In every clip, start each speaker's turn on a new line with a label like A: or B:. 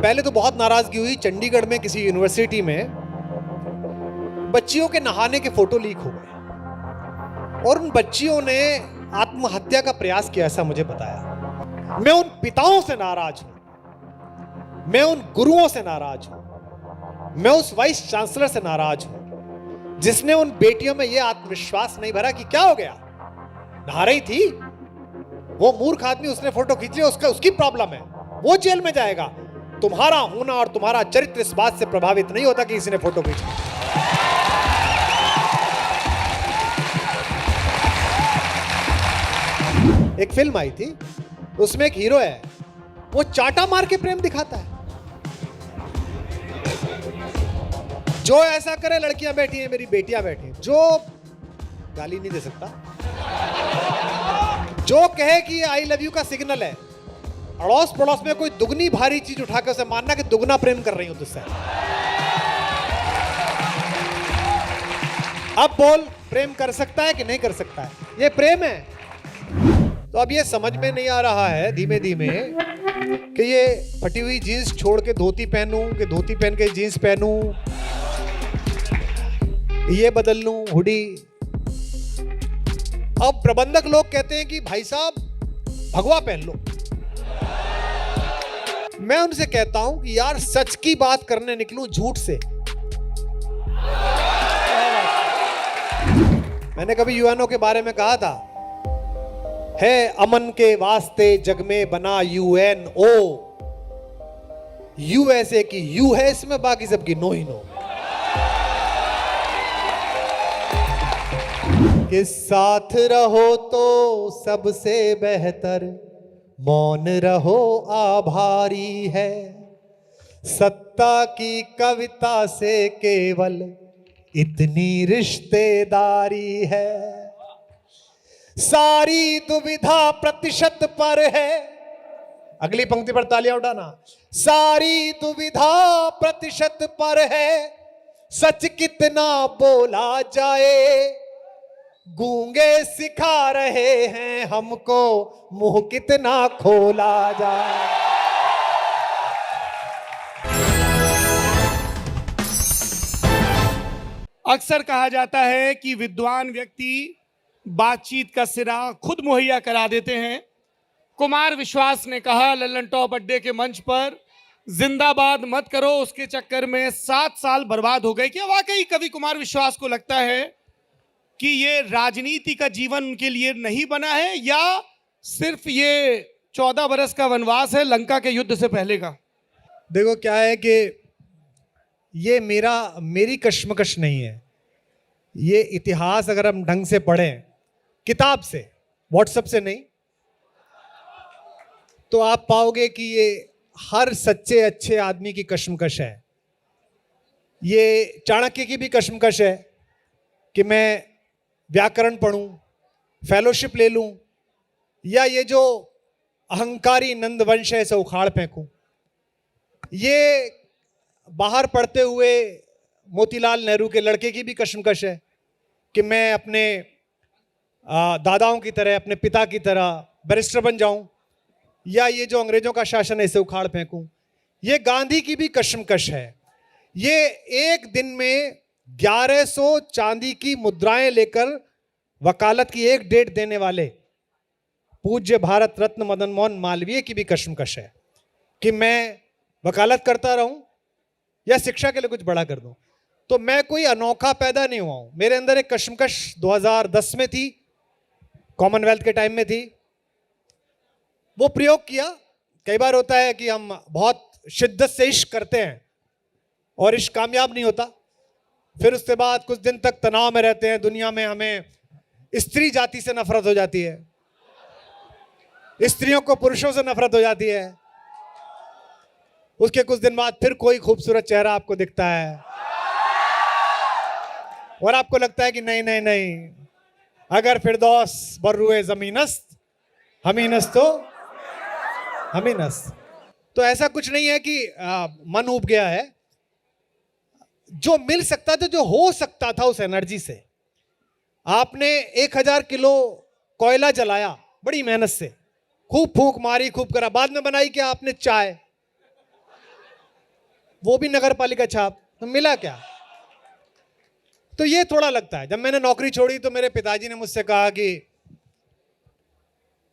A: पहले तो बहुत नाराजगी हुई। चंडीगढ़ में किसी यूनिवर्सिटी में बच्चियों के नहाने के फोटो लीक हो गए और उन बच्चियों ने आत्महत्या का प्रयास किया, ऐसा मुझे बताया। मैं उन पिताओं से नाराज हूं, मैं उन गुरुओं से नाराज हूं, मैं उस वाइस चांसलर से नाराज हूं जिसने उन बेटियों में यह आत्मविश्वास नहीं भरा कि क्या हो गया, नहा रही थी वो मूर्ख आदमी, उसने फोटो खींच लिया, उसकी प्रॉब्लम है, वो जेल में जाएगा। तुम्हारा होना और तुम्हारा चरित्र इस बात से प्रभावित नहीं होता कि किसी ने फोटो खींची। एक फिल्म आई थी, उसमें एक हीरो है, वो चाटा मार के प्रेम दिखाता है। जो ऐसा करे, लड़कियां बैठी हैं, मेरी बेटियां बैठी हैं, जो गाली नहीं दे सकता, जो कहे कि ये आई लव यू का सिग्नल है, अड़ोस पड़ोस में कोई दुगनी भारी चीज उठा के उसे मानना कि दुगना प्रेम कर रही हूं तुझसे। अब बोल, प्रेम कर सकता है कि नहीं कर सकता है? ये प्रेम है। तो अब ये समझ में नहीं आ रहा है धीमे धीमे कि ये फटी हुई जीन्स छोड़ के धोती पहनूं कि धोती पहन के जीन्स पहनूं, ये बदल लूं हुडी। अब प्रबंधक लोग कहते हैं कि भाई साहब भगवा पहन लो। मैं उनसे कहता हूं कि यार सच की बात करने निकलूं झूठ से। मैंने कभी यूएनओ के बारे में कहा था, है अमन के वास्ते जग में बना यूएनओ, यूएसए की यू है इसमें, बाकी सबकी नो ही नो। कि साथ रहो तो सबसे बेहतर मौन रहो आभारी है, सत्ता की कविता से केवल इतनी रिश्तेदारी है, सारी दुविधा प्रतिशत पर है। अगली पंक्ति पर तालियां उठाना। सारी दुविधा प्रतिशत पर है, सच कितना बोला जाए, गूंगे सिखा रहे हैं हमको मुंह कितना खोला जाए।
B: अक्सर कहा जाता है कि विद्वान व्यक्ति बातचीत का सिरा खुद मुहैया करा देते हैं। कुमार विश्वास ने कहा लल्लन टॉप अड्डे के मंच पर, जिंदाबाद मत करो, उसके चक्कर में 7 साल बर्बाद हो गए। क्या वाकई कवि कुमार विश्वास को लगता है कि ये राजनीति का जीवन उनके लिए नहीं बना है, या सिर्फ ये 14 बरस का वनवास है लंका के युद्ध से पहले का?
A: देखो क्या है कि ये मेरी कश्मकश नहीं है। ये इतिहास अगर हम ढंग से पढ़ें किताब से, व्हाट्सएप से नहीं, तो आप पाओगे कि ये हर सच्चे अच्छे आदमी की कश्मकश है। ये चाणक्य की भी कश्मकश है कि मैं व्याकरण पढ़ूं, फेलोशिप ले लूं, या ये जो अहंकारी नंदवंश है इसे उखाड़ फेंकूं। ये बाहर पढ़ते हुए मोतीलाल नेहरू के लड़के की भी कश्मकश है कि मैं अपने दादाओं की तरह, अपने पिता की तरह बैरिस्टर बन जाऊं, या ये जो अंग्रेजों का शासन है इसे उखाड़ फेंकूं। ये गांधी की भी कश्मकश है। ये एक दिन में 1100 चांदी की मुद्राएं लेकर वकालत की एक डेट देने वाले पूज्य भारत रत्न मदन मोहन मालवीय की भी कश्मकश है कि मैं वकालत करता रहूं या शिक्षा के लिए कुछ बड़ा कर दूं। तो मैं कोई अनोखा पैदा नहीं हुआ हूं। मेरे अंदर एक कश्मकश 2010 में थी, कॉमनवेल्थ के टाइम में थी, वो प्रयोग किया। कई बार होता है कि हम बहुत शिद्दत से इश्क करते हैं और इश्क कामयाब नहीं होता, फिर उसके बाद कुछ दिन तक तनाव में रहते हैं। दुनिया में हमें स्त्री जाति से नफरत हो जाती है, स्त्रियों को पुरुषों से नफरत हो जाती है। उसके कुछ दिन बाद फिर कोई खूबसूरत चेहरा आपको दिखता है और आपको लगता है कि नहीं नहीं नहीं, अगर फिरदौस बर्रुए जमीनस्त हमीनस्त तो हमीनस्त। तो ऐसा कुछ नहीं है कि मन उब गया है। जो मिल सकता था, जो हो सकता था, उस एनर्जी से आपने 1000 किलो कोयला जलाया बड़ी मेहनत से, खूब फूंक मारी, खूब करा, बाद में बनाई क्या आपने? चाय। वो भी नगर पालिका छाप, तो मिला क्या? तो ये थोड़ा लगता है। जब मैंने नौकरी छोड़ी तो मेरे पिताजी ने मुझसे कहा कि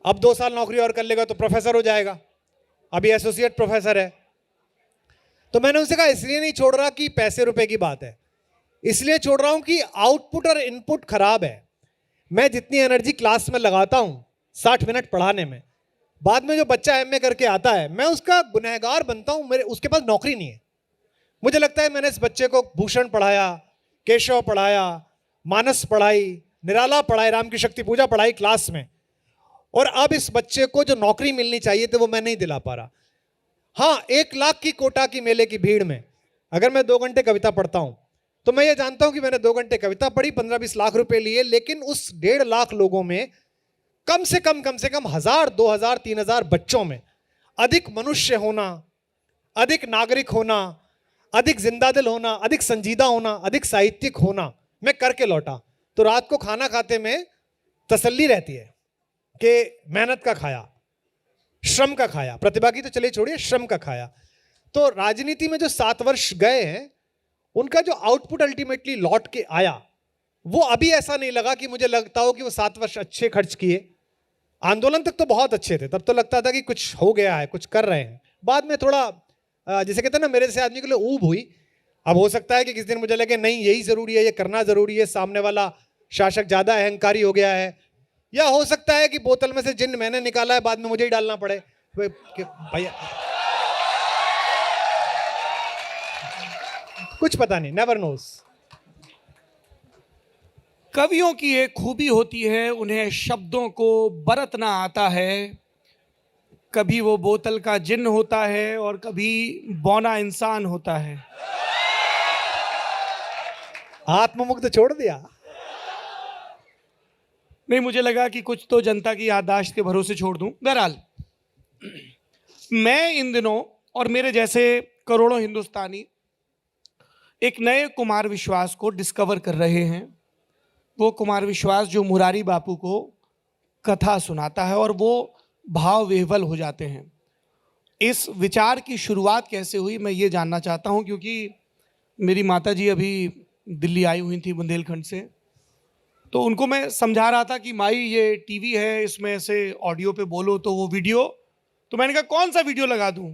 A: अब 2 साल नौकरी और कर लेगा तो प्रोफेसर हो जाएगा, अभी एसोसिएट प्रोफेसर है। तो मैंने उनसे कहा इसलिए नहीं छोड़ रहा कि पैसे रुपए की बात है, इसलिए छोड़ रहा हूं कि आउटपुट और इनपुट खराब है। मैं जितनी एनर्जी क्लास में लगाता हूं 60 मिनट पढ़ाने में, बाद में जो बच्चा एमए करके आता है मैं उसका गुनहगार बनता हूं। मेरे उसके पास नौकरी नहीं है। मुझे लगता है मैंने इस बच्चे को भूषण पढ़ाया, केशव पढ़ाया, मानस पढ़ाई, निराला पढ़ाई, राम की शक्ति पूजा पढ़ाई क्लास में, और अब इस बच्चे को जो नौकरी मिलनी चाहिए थी वो मैं नहीं दिला पा रहा। हाँ, 1 लाख की कोटा की मेले की भीड़ में अगर मैं 2 घंटे कविता पढ़ता हूं तो मैं ये जानता हूं कि मैंने 2 घंटे कविता पढ़ी, 15-20 लाख रुपए लिए, लेकिन उस 1.5 लाख लोगों में कम से कम 1000, 2000, 3000 बच्चों में अधिक मनुष्य होना, अधिक नागरिक होना, अधिक जिंदादिल होना, अधिक संजीदा होना, अधिक साहित्यिक होना मैं करके लौटा। तो रात को खाना खाते में तसल्ली रहती है कि मेहनत का खाया, श्रम का खाया, प्रतिभा की तो चलिए छोड़िए, श्रम का खाया। तो राजनीति में जो 7 वर्ष गए हैं उनका जो आउटपुट अल्टीमेटली लौट के आया वो अभी ऐसा नहीं लगा कि मुझे लगता हो कि वो 7 वर्ष अच्छे खर्च किए। आंदोलन तक तो बहुत अच्छे थे, तब तो लगता था कि कुछ हो गया है, कुछ कर रहे हैं। बाद में थोड़ा जैसे कहते हैं ना, मेरे जैसे आदमी के लिए ऊब हुई। अब हो सकता है कि किसी दिन मुझे लगे नहीं यही जरूरी है, ये करना जरूरी है, सामने वाला शासक ज्यादा अहंकारी हो गया है, या हो सकता है कि बोतल में से जिन मैंने निकाला है बाद में मुझे ही डालना पड़े। भैया कुछ पता नहीं, नेवर नोस।
B: कवियों की एक खूबी होती है, उन्हें शब्दों को बरतना आता है। कभी वो बोतल का जिन्न होता है और कभी बौना इंसान होता है।
A: आत्ममुक्त छोड़ दिया।
B: नहीं, मुझे लगा कि कुछ तो जनता की याददाश्त के भरोसे छोड़ दूं। बहरहाल, मैं इन दिनों और मेरे जैसे करोड़ों हिंदुस्तानी एक नए कुमार विश्वास को डिस्कवर कर रहे हैं। वो कुमार विश्वास जो मुरारी बापू को कथा सुनाता है और वो भाव विह्वल हो जाते हैं। इस विचार की शुरुआत कैसे हुई मैं ये जानना चाहता हूँ, क्योंकि मेरी माताजी अभी दिल्ली आई हुई थी बुंदेलखंड से। तो उनको मैं समझा रहा था कि माई ये टीवी है, इसमें ऐसे ऑडियो पे बोलो तो वो वीडियो। तो मैंने कहा कौन सा वीडियो लगा दूँ?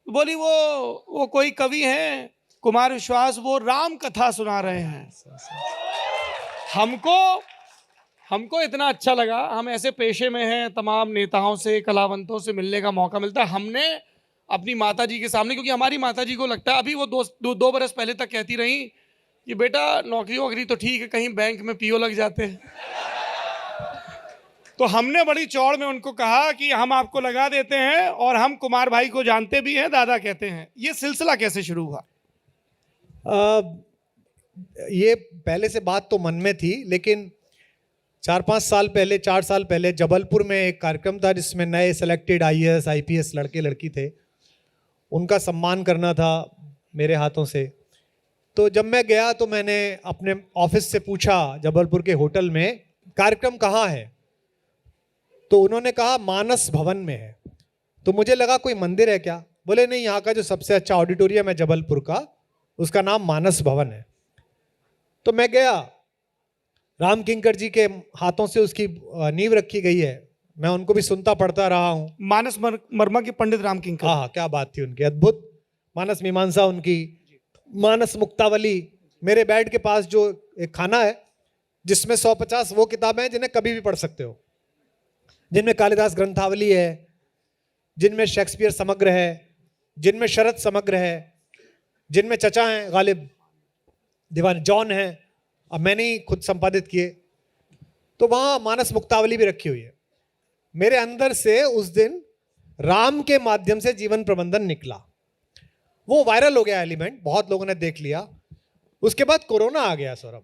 B: तो बोली वो कोई कवि हैं कुमार विश्वास, वो राम कथा सुना रहे हैं। हमको इतना अच्छा लगा। हम ऐसे पेशे में हैं, तमाम नेताओं से, कलावंतों से मिलने का मौका मिलता है। हमने अपनी माताजी के सामने, क्योंकि हमारी माताजी को लगता है, अभी वो दो बरस पहले तक कहती रही कि बेटा नौकरी वोकरी तो ठीक है, कहीं बैंक में पीओ लग जाते हैं। तो हमने बड़ी चौड़ में उनको कहा कि हम आपको लगा देते हैं, और हम कुमार भाई को जानते भी हैं, दादा कहते हैं। ये सिलसिला कैसे शुरू हुआ?
A: ये पहले से बात तो मन में थी, लेकिन 4 साल पहले जबलपुर में एक कार्यक्रम था जिसमें नए सेलेक्टेड आईएएस आईपीएस लड़के लड़की थे, उनका सम्मान करना था मेरे हाथों से। तो जब मैं गया तो मैंने अपने ऑफिस से पूछा जबलपुर के होटल में कार्यक्रम कहाँ है, तो उन्होंने कहा मानस भवन में है। तो मुझे लगा कोई मंदिर है क्या? बोले नहीं, यहाँ का जो सबसे अच्छा ऑडिटोरियम है जबलपुर का, उसका नाम मानस भवन है। तो मैं गया, राम किंकर जी के हाथों से उसकी नींव रखी गई है, मैं उनको भी सुनता पढ़ता रहा हूँ।
B: मानस मर्मा के पंडित राम किंकर,
A: हाँ, क्या बात थी उनकी, अद्भुत मानस मीमांसा उनकी, मानस मुक्तावली। मेरे बेड के पास जो एक खाना है जिसमें 150 वो किताबें हैं जिन्हें कभी भी पढ़ सकते हो, जिनमें कालिदास ग्रंथावली है, जिनमें शेक्सपियर समग्र है, जिनमें शरद समग्र है, जिनमें चचा हैं गालिब दीवान जॉन हैं, अब मैंने ही खुद संपादित किए। तो वहां मानस मुक्तावली भी रखी हुई है। मेरे अंदर से उस दिन राम के माध्यम से जीवन प्रबंधन निकला, वो वायरल हो गया एलिमेंट, बहुत लोगों ने देख लिया। उसके बाद कोरोना आ गया। सौरभ,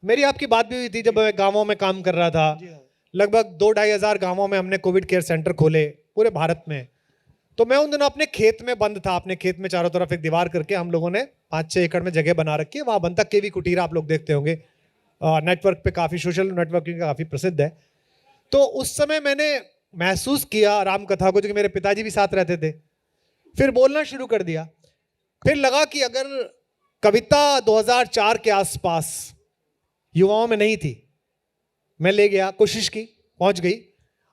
A: मेरी आपकी बात भी हुई थी जब मैं गांवों में काम कर रहा था। लगभग 2-2.5 हज़ार गांवों में हमने कोविड केयर सेंटर खोले पूरे भारत में। तो मैं उन दिनों अपने खेत में बंद था, अपने खेत में चारों तरफ एक दीवार करके हम लोगों ने 5-6 एकड़ में जगह बना रखी है, वहां बनता केवी कुटीर, आप लोग देखते होंगे, नेटवर्क पे काफी, सोशल नेटवर्किंग का काफी प्रसिद्ध है। तो उस समय मैंने महसूस किया राम कथा को, जो कि मेरे पिताजी भी साथ रहते थे। फिर बोलना शुरू कर दिया, फिर लगा कि अगर कविता 2004 के आसपास युवाओं में नहीं थी, मैं ले गया, कोशिश की, पहुंच गई।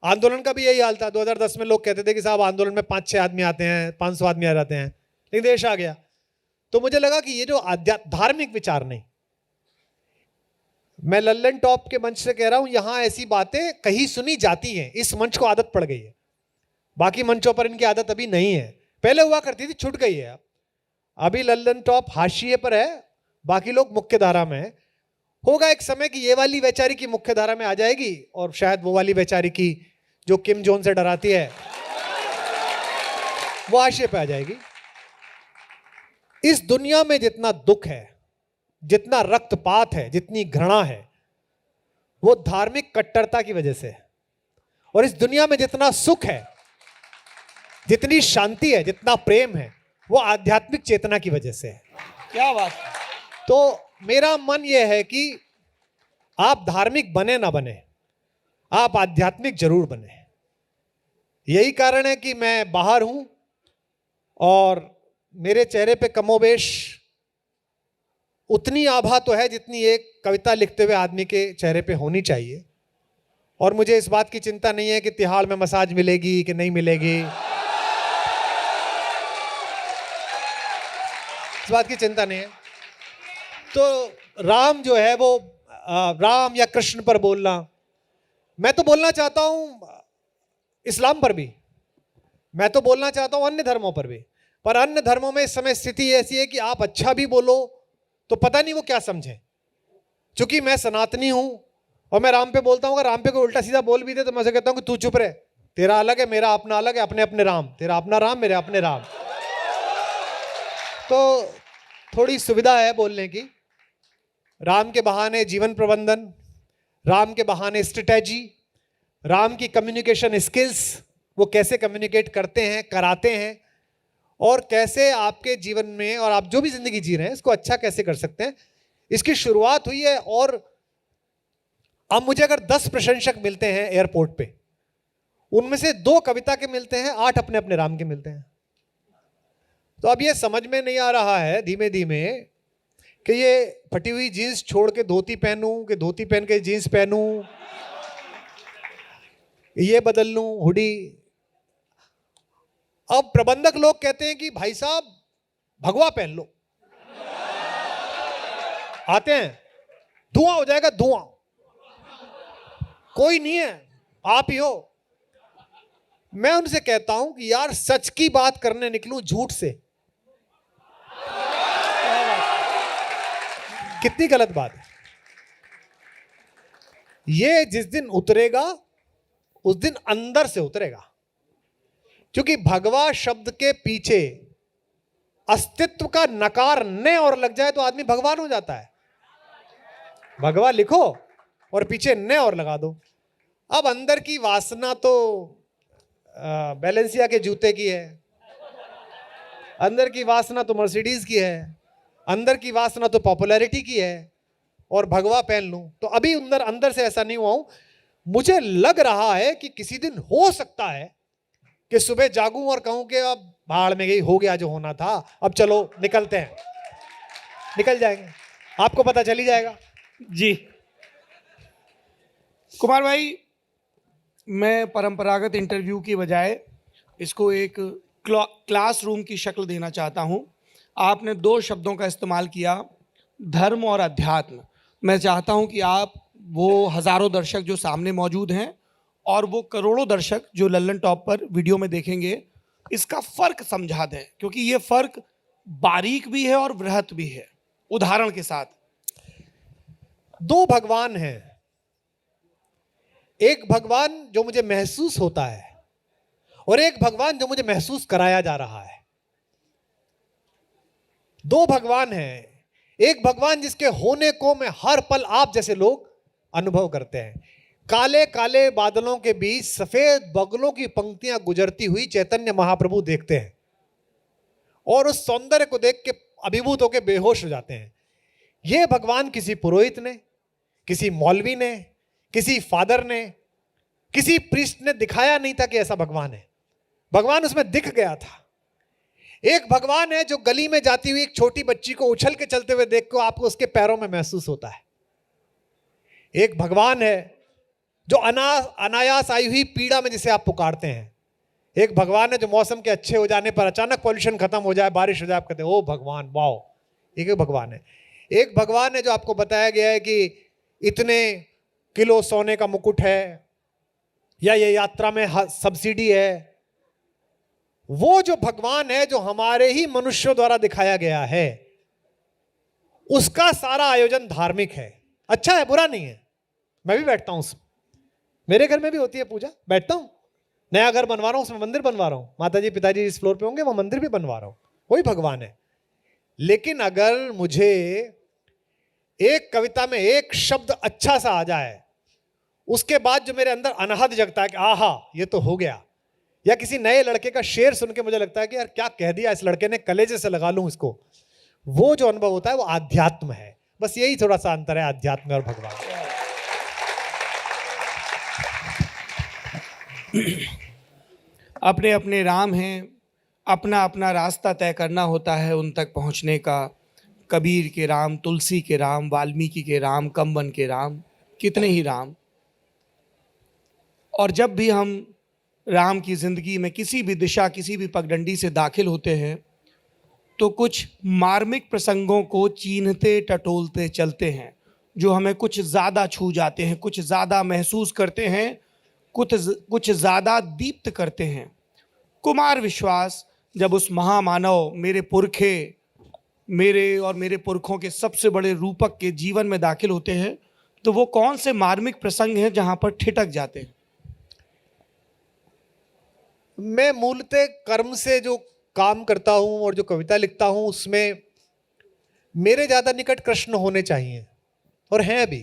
A: आंदोलन का भी यही हाल था। 2010 में लोग कहते थे कि साहब आंदोलन में 5-6 आदमी आते हैं, 500 आदमी आ जाते हैं, लेकिन देश आ गया। तो मुझे लगा कि ये जो धार्मिक विचार नहीं, मैं लल्लन टॉप के मंच से कह रहा हूं, यहां ऐसी बातें कहीं सुनी जाती हैं, इस मंच को आदत पड़ गई है, बाकी मंचों पर इनकी आदत अभी नहीं है। पहले हुआ करती थी, छूट गई है। अभी लल्लन टॉप हाशिए पर है, बाकी लोग मुख्य धारा में है। होगा एक समय कि ये वाली वैचारिक की मुख्य धारा में आ जाएगी, और शायद वो वाली वैचारिक की जो किम जोन से डराती है वो हाशिए पे आ जाएगी। इस दुनिया में जितना दुख है, जितना रक्तपात है, जितनी घृणा है, वो धार्मिक कट्टरता की वजह से है। और इस दुनिया में जितना सुख है, जितनी शांति है, जितना प्रेम है, वो आध्यात्मिक चेतना की वजह से है।
B: क्या बात।
A: तो मेरा मन यह है कि आप धार्मिक बने ना बने, आप आध्यात्मिक जरूर बने। यही कारण है कि मैं बाहर हूं और मेरे चेहरे पे कमोबेश उतनी आभा तो है जितनी एक कविता लिखते हुए आदमी के चेहरे पे होनी चाहिए। और मुझे इस बात की चिंता नहीं है कि तिहाड़ में मसाज मिलेगी कि नहीं मिलेगी, इस बात की चिंता नहीं है। तो राम जो है वो राम या कृष्ण पर बोलना, मैं तो बोलना चाहता हूं इस्लाम पर भी, मैं तो बोलना चाहता हूं अन्य धर्मों पर भी। पर अन्य धर्मों में इस समय स्थिति ऐसी है कि आप अच्छा भी बोलो तो पता नहीं वो क्या समझे। चूंकि मैं सनातनी हूं और मैं राम पे बोलता हूं, अगर राम पे कोई उल्टा सीधा बोल भी दे तो मैं उसे कहता हूं कि तू चुप रहे, तेरा अलग है मेरा अपना अलग है, अपने अपने राम, तेरा अपना राम मेरे अपने राम। तो थोड़ी सुविधा है बोलने की। राम के बहाने जीवन प्रबंधन, राम के बहाने स्ट्रेटेजी, राम की कम्युनिकेशन स्किल्स, वो कैसे कम्युनिकेट करते हैं, कराते हैं, और कैसे आपके जीवन में और आप जो भी जिंदगी जी रहे हैं इसको अच्छा कैसे कर सकते हैं, इसकी शुरुआत हुई है। और अब मुझे अगर 10 प्रशंसक मिलते हैं एयरपोर्ट पे, उनमें से 2 कविता के मिलते हैं, 8 अपने अपने राम के मिलते हैं। तो अब ये समझ में नहीं आ रहा है धीमे धीमे कि ये फटी हुई जीन्स छोड़ के धोती पहनूं कि धोती पहन के जीन्स पहनूं, ये बदल लूं हुडी। अब प्रबंधक लोग कहते हैं कि भाई साहब भगवा पहन लो, आते हैं, धुआं हो जाएगा, धुआं, कोई नहीं है आप ही हो। मैं उनसे कहता हूं कि यार सच की बात करने निकलूं झूठ से, कितनी गलत बात है। ये जिस दिन उतरेगा उस दिन अंदर से उतरेगा, क्योंकि भगवा शब्द के पीछे अस्तित्व का नकार न और लग जाए तो आदमी भगवान हो जाता है। भगवा लिखो और पीछे न और लगा दो। अब अंदर की वासना तो बैलेंसिया के जूते की है, अंदर की वासना तो मर्सिडीज की है, अंदर की वासना तो पॉपुलैरिटी की है, और भगवा पहन लूं तो अभी अंदर से ऐसा नहीं हुआ हूं। मुझे लग रहा है कि किसी दिन हो सकता है कि सुबह जागूं और कहूं कि अब भाड़ में गई, हो गया जो होना था, अब चलो निकलते हैं। निकल जाएंगे, आपको पता चल ही जाएगा।
B: जी कुमार भाई, मैं परंपरागत इंटरव्यू की बजाय इसको एक क्लासरूम की शक्ल देना चाहता हूं। आपने 2 शब्दों का इस्तेमाल किया, धर्म और अध्यात्म। मैं चाहता हूं कि आप वो हजारों दर्शक जो सामने मौजूद हैं और वो करोड़ों दर्शक जो लल्लन टॉप पर वीडियो में देखेंगे, इसका फर्क समझा दें, क्योंकि ये फर्क बारीक भी है और बृहत भी है। उदाहरण के साथ,
A: 2 भगवान हैं। एक भगवान जो मुझे महसूस होता है और एक भगवान जो मुझे महसूस कराया जा रहा है। 2 भगवान हैं। एक भगवान जिसके होने को मैं हर पल आप जैसे लोग अनुभव करते हैं। काले काले बादलों के बीच सफेद बगलों की पंक्तियां गुजरती हुई चैतन्य महाप्रभु देखते हैं और उस सौंदर्य को देख के अभिभूत होकर बेहोश हो जाते हैं। यह भगवान किसी पुरोहित ने, किसी मौलवी ने, किसी फादर ने, किसी प्रीस्ट ने दिखाया नहीं था कि ऐसा भगवान है। भगवान उसमें दिख गया था। एक भगवान है जो गली में जाती हुई एक छोटी बच्ची को उछल के चलते हुए देख को आपको उसके पैरों में महसूस होता है। एक भगवान है जो अनायास आई हुई पीड़ा में जिसे आप पुकारते हैं। एक भगवान है जो मौसम के अच्छे हो जाने पर अचानक पॉल्यूशन खत्म हो जाए, बारिश हो जाए, आप कहते हैं ओ भगवान, वाओ। एक भगवान है। एक भगवान है जो आपको बताया गया है कि इतने किलो सोने का मुकुट है, या ये यात्रा में सब्सिडी है। वो जो भगवान है जो हमारे ही मनुष्यों द्वारा दिखाया गया है, उसका सारा आयोजन धार्मिक है। अच्छा है, बुरा नहीं है। मैं भी बैठता हूं उसमें, मेरे घर में भी होती है पूजा, बैठता हूं। नया घर बनवा रहा हूं, उसमें मंदिर बनवा रहा हूं, माताजी पिताजी इस फ्लोर पे होंगे, वो मंदिर भी बनवा रहा हूं, वही भगवान है। लेकिन अगर मुझे एक कविता में एक शब्द अच्छा सा आ जाए, उसके बाद जो मेरे अंदर अनहद जगता है कि आहा ये तो हो गया, या किसी नए लड़के का शेर सुन के मुझे लगता है कि यार क्या कह दिया इस लड़के ने, कलेजे से लगा लूं इसको, वो जो अनुभव होता है वो आध्यात्म है। बस यही थोड़ा सा अंतर है आध्यात्म और भगवान।
B: अपने अपने राम हैं, अपना अपना रास्ता तय करना होता है उन तक पहुंचने का। कबीर के राम, तुलसी के राम, वाल्मीकि के राम, कंबन के राम, कितने ही राम। और जब भी हम राम की ज़िंदगी में किसी भी दिशा, किसी भी पगडंडी से दाखिल होते हैं, तो कुछ मार्मिक प्रसंगों को चीन्हते टटोलते चलते हैं, जो हमें कुछ ज़्यादा छू जाते हैं, कुछ ज़्यादा महसूस करते हैं, कुछ ज़्यादा दीप्त करते हैं। कुमार विश्वास जब उस महामानव, मेरे पुरखे, मेरे और मेरे पुरखों के सबसे बड़े रूपक के जीवन में दाखिल होते हैं, तो वो कौन से मार्मिक प्रसंग हैं जहाँ पर ठिठक जाते हैं?
A: मैं मूलतः कर्म से जो काम करता हूं और जो कविता लिखता हूं, उसमें मेरे ज्यादा निकट कृष्ण होने चाहिए, और हैं भी।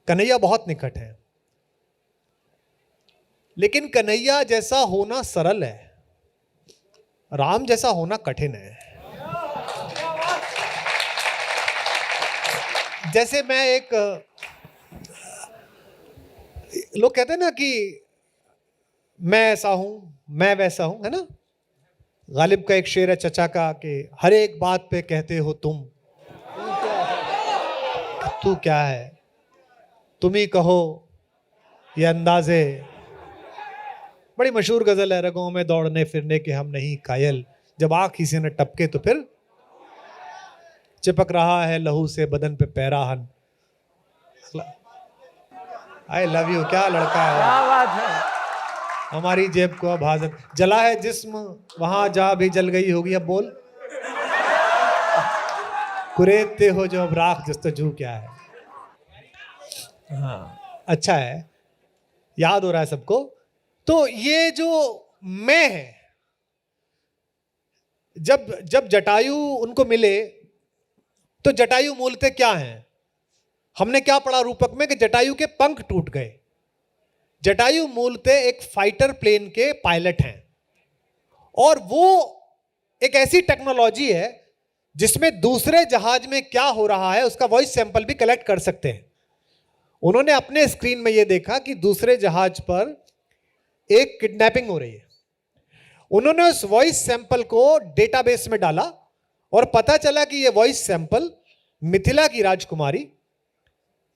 A: कन्हैया बहुत निकट है, लेकिन कन्हैया जैसा होना सरल है, राम जैसा होना कठिन है। जैसे मैं एक, लोग कहते हैं ना कि मैं ऐसा हूं, मैं वैसा हूं, है ना। गालिब का एक शेर है चचा का कि हर एक बात पे कहते हो तुम, तू क्या है, तुम ही कहो ये अंदाजे। बड़ी मशहूर गजल है, रगों में दौड़ने फिरने के हम नहीं कायल, जब आंख किसी ने टपके तो फिर चिपक रहा है लहू से बदन पे पैराहन। आई लव यू, क्या लड़का है,
C: क्या बात है।
A: हमारी जेब को अब हाजत, जला है जिस्म वहां जा भी जल गई होगी। अब बोल, कुरेदते हो जो अब राख जस्तजू क्या है। हाँ अच्छा है, याद हो रहा है सबको। तो ये जो मैं है, जब जटायु उनको मिले, तो जटायु मूलतः क्या है, हमने क्या पढ़ा रूपक में कि जटायु के पंख टूट गए। जटायु मूलतः एक फाइटर प्लेन के पायलट हैं, और वो एक ऐसी टेक्नोलॉजी है जिसमें दूसरे जहाज में क्या हो रहा है उसका वॉइस सैंपल भी कलेक्ट कर सकते हैं। उन्होंने अपने स्क्रीन में यह देखा कि दूसरे जहाज पर एक किडनैपिंग हो रही है। उन्होंने उस वॉइस सैंपल को डेटाबेस में डाला, और पता चला कि यह वॉइस सैंपल मिथिला की राजकुमारी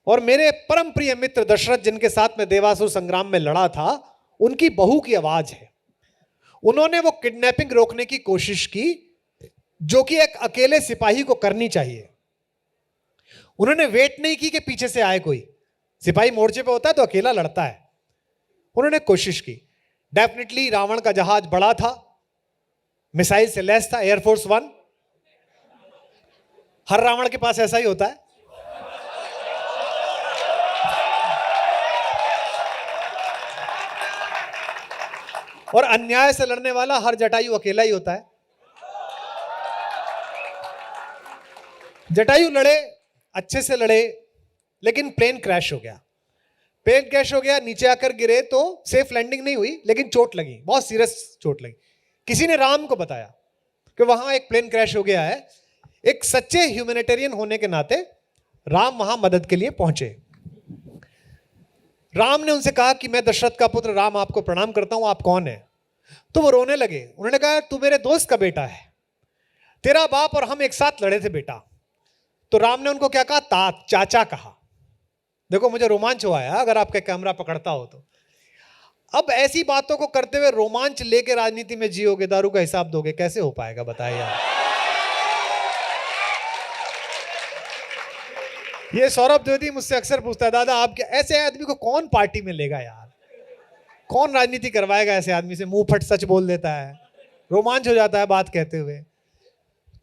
A: और मेरे परम प्रिय मित्र दशरथ, जिनके साथ में देवासुर संग्राम में लड़ा था, उनकी बहू की आवाज है। उन्होंने वो किडनैपिंग रोकने की कोशिश की, जो कि एक अकेले सिपाही को करनी चाहिए। उन्होंने वेट नहीं की कि पीछे से आए कोई, सिपाही मोर्चे पे होता है तो अकेला लड़ता है। उन्होंने कोशिश की। डेफिनेटली रावण का जहाज बड़ा था, मिसाइल से लैस था, एयरफोर्स 1। हर रावण के पास ऐसा ही होता है। और अन्याय से लड़ने वाला हर जटायु अकेला ही होता है। जटायु लड़े, अच्छे से लड़े, लेकिन प्लेन क्रैश हो गया। प्लेन क्रैश हो गया, नीचे आकर गिरे तो सेफ लैंडिंग नहीं हुई, लेकिन चोट लगी, बहुत सीरियस चोट लगी। किसी ने राम को बताया कि वहां एक प्लेन क्रैश हो गया है। एक सच्चे ह्यूमैनिटेरियन होने के नाते राम वहां मदद के लिए पहुंचे। राम ने उनसे कहा कि मैं दशरथ का पुत्र राम आपको प्रणाम करता हूं, आप कौन है? तो वो रोने लगे। उन्होंने कहा तू मेरे दोस्त का बेटा है, तेरा बाप और हम एक साथ लड़े थे बेटा। तो राम ने उनको क्या कहा? तात, चाचा कहा। देखो मुझे रोमांच हुआ है अगर आपका कैमरा पकड़ता हो तो। अब ऐसी बातों को करते हुए रोमांच लेके राजनीति में जियोगे, दारू का हिसाब दोगे, कैसे हो पाएगा बताइए आप। ये सौरभ द्विवेदी मुझसे अक्सर पूछता है, दादा आप क्या, ऐसे आदमी को कौन पार्टी में लेगा यार, कौन राजनीति करवाएगा ऐसे आदमी से? मुंह फट सच बोल देता है, रोमांच हो जाता है बात कहते हुए।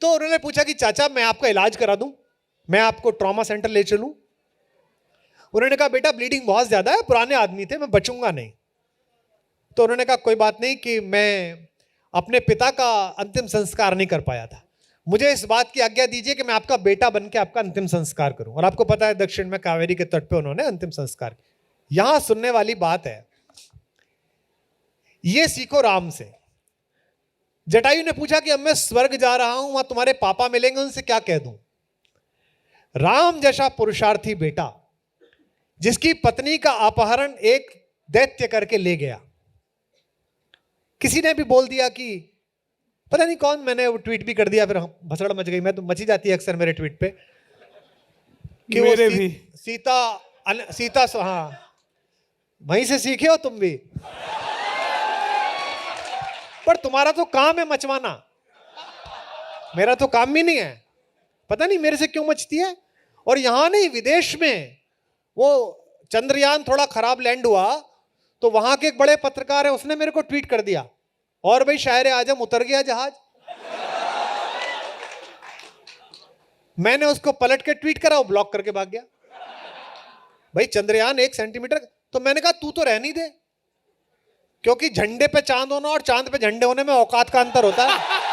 A: तो उन्होंने पूछा कि चाचा मैं आपका इलाज करा दूं, मैं आपको ट्रॉमा सेंटर ले चलूं? उन्होंने कहा बेटा ब्लीडिंग बहुत ज्यादा है, पुराने आदमी थे, मैं बचूंगा नहीं। तो उन्होंने कहा कोई बात नहीं कि मैं अपने पिता का अंतिम संस्कार नहीं कर पाया था, मुझे इस बात की आज्ञा दीजिए कि मैं आपका बेटा बन के आपका अंतिम संस्कार करूं। और आपको पता है दक्षिण में कावेरी के तट पे उन्होंने अंतिम संस्कार किया। यहां सुनने वाली बात है, ये सीखो राम से। जटायु ने पूछा कि अब मैं स्वर्ग जा रहा हूं, वहां तुम्हारे पापा मिलेंगे, उनसे क्या कह दूं? राम जैसा पुरुषार्थी बेटा जिसकी पत्नी का अपहरण एक दैत्य करके ले गया, किसी ने भी बोल दिया कि पता नहीं कौन, मैंने वो ट्वीट भी कर दिया, फिर भसड़ मच गई। मैं तो मची जाती है अक्सर मेरे ट्वीट पे कि
B: मेरे
A: वो
B: भी
A: सीता हाँ, वहीं से सीखे हो तुम भी। पर तुम्हारा तो काम है मचवाना, मेरा तो काम भी नहीं है, पता नहीं मेरे से क्यों मचती है। और यहां नहीं, विदेश में वो चंद्रयान थोड़ा खराब लैंड हुआ तो वहां के एक बड़े पत्रकार है, उसने मेरे को ट्वीट कर दिया, और भाई शायर आजम उतर गया जहाज। मैंने उसको पलट के ट्वीट करा, वो ब्लॉक करके भाग गया। भाई चंद्रयान 1 सेंटीमीटर, तो मैंने कहा तू तो रहने दे, क्योंकि झंडे पे चांद होना और चांद पे झंडे होने में औकात का अंतर होता है।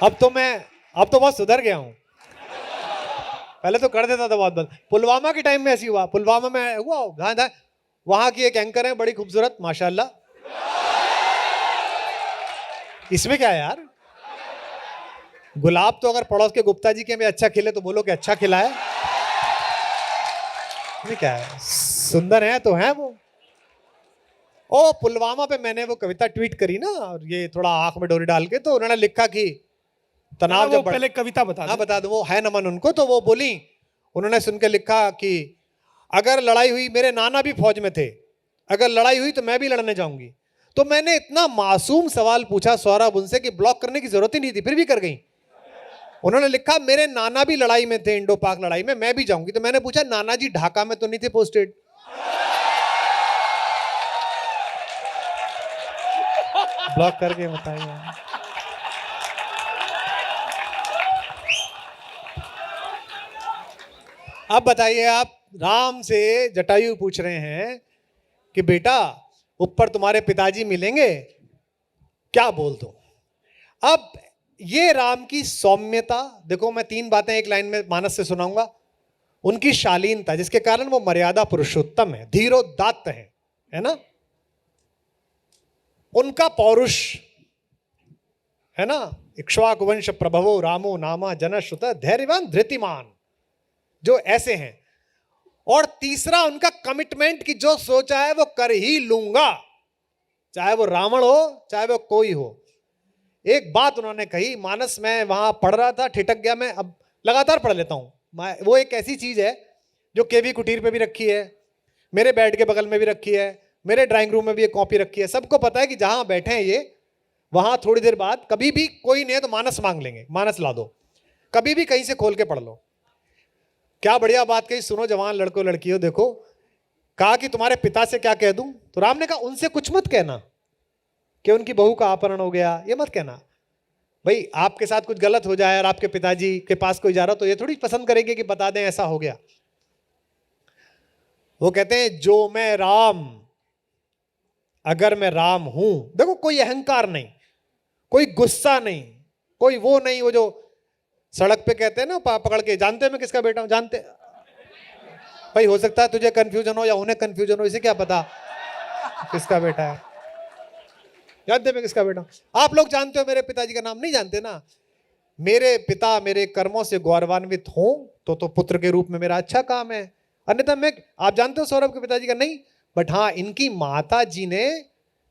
A: अब तो बहुत सुधर गया हूं, पहले तो कर देता था बहुत बहुत। पुलवामा के टाइम में ऐसी हुआ, पुलवामा में हुआ, वहां की एक एंकर है बड़ी खूबसूरत माशाल्लाह। इसमें क्या है यार, गुलाब तो अगर पड़ोस के गुप्ता जी के में अच्छा खिले तो बोलो कि अच्छा खिला है, इसमें क्या है, सुंदर है तो है वो। ओ पुलवामा पे मैंने वो कविता ट्वीट करी ना, और ये थोड़ा आंख में डोरी डाल के, तो उन्होंने लिखा कि तनाव जब
B: पहले कविता बता
A: दो, वो है नमन उनको। तो वो बोली, उन्होंने सुन के लिखा कि अगर लड़ाई हुई, मेरे नाना भी फौज में थे, अगर लड़ाई हुई तो मैं भी लड़ने जाऊंगी। तो मैंने इतना मासूम सवाल पूछा सौरभ उनसे कि ब्लॉक करने की जरूरत ही नहीं थी, फिर भी कर गई। उन्होंने लिखा मेरे नाना भी लड़ाई में थे, इंडो पाक लड़ाई में, मैं भी जाऊंगी। तो मैंने पूछा नाना जी ढाका में तो नहीं थे पोस्टेड? ब्लॉक करके बताइए। अब बताइए आप, राम से जटायु पूछ रहे हैं कि बेटा ऊपर तुम्हारे पिताजी मिलेंगे, क्या बोल दो? अब ये राम की सौम्यता देखो, मैं 3 बातें एक लाइन में मानस से सुनाऊंगा। उनकी शालीनता जिसके कारण वो मर्यादा पुरुषोत्तम है, धीरोदात्त है ना। उनका पौरुष है ना, इक्ष्वाकु वंश प्रभवो रामो नामा जनश्रुत धैर्यवान धृतिमान, जो ऐसे हैं। और तीसरा उनका कमिटमेंट कि जो सोचा है वो कर ही लूंगा, चाहे वो रावण हो चाहे वो कोई हो। एक बात उन्होंने कही, मानस में वहां पढ़ रहा था, ठिठक गया मैं, अब लगातार पढ़ लेता हूं। वो एक ऐसी चीज है जो केवी कुटीर पे भी रखी है, मेरे बेड के बगल में भी रखी है, मेरे ड्राइंग रूम में भी एक कॉपी रखी है। सबको पता है कि जहां बैठे हैं ये, वहां थोड़ी देर बाद कभी भी कोई नहीं है तो मानस मांग लेंगे, मानस ला दो, कभी भी कहीं से खोल के पढ़ लो। क्या बढ़िया बात कही, सुनो जवान लड़कों लड़कियों, देखो कहा कि तुम्हारे पिता से क्या कह दूं? तो राम ने कहा उनसे कुछ मत कहना कि उनकी बहू का अपहरण हो गया, ये मत कहना। भाई आपके साथ कुछ गलत हो जाए और आपके पिताजी के पास कोई जा रहा तो ये थोड़ी पसंद करेंगे कि बता दें ऐसा हो गया। वो कहते हैं जो मैं राम, अगर मैं राम हूं, देखो कोई अहंकार नहीं, कोई गुस्सा नहीं, कोई वो नहीं, वो जो सड़क पे कहते हैं ना पकड़ के, जानते हो मैं किसका बेटा हूं? जानते भाई, हो सकता है तुझे कंफ्यूजन हो या उन्हें कंफ्यूजन हो, इसे क्या पता किसका बेटा है। जानते मैं किसका बेटा हूं? आप लोग जानते हो मेरे पिताजी का नाम? नहीं जानते ना। मेरे पिता मेरे कर्मों से गौरवान्वित हों तो पुत्र के रूप में मेरा अच्छा काम है, अन्यथा मैं, आप जानते हो सौरभ के पिताजी का? नहीं। बट हाँ, इनकी माता जी ने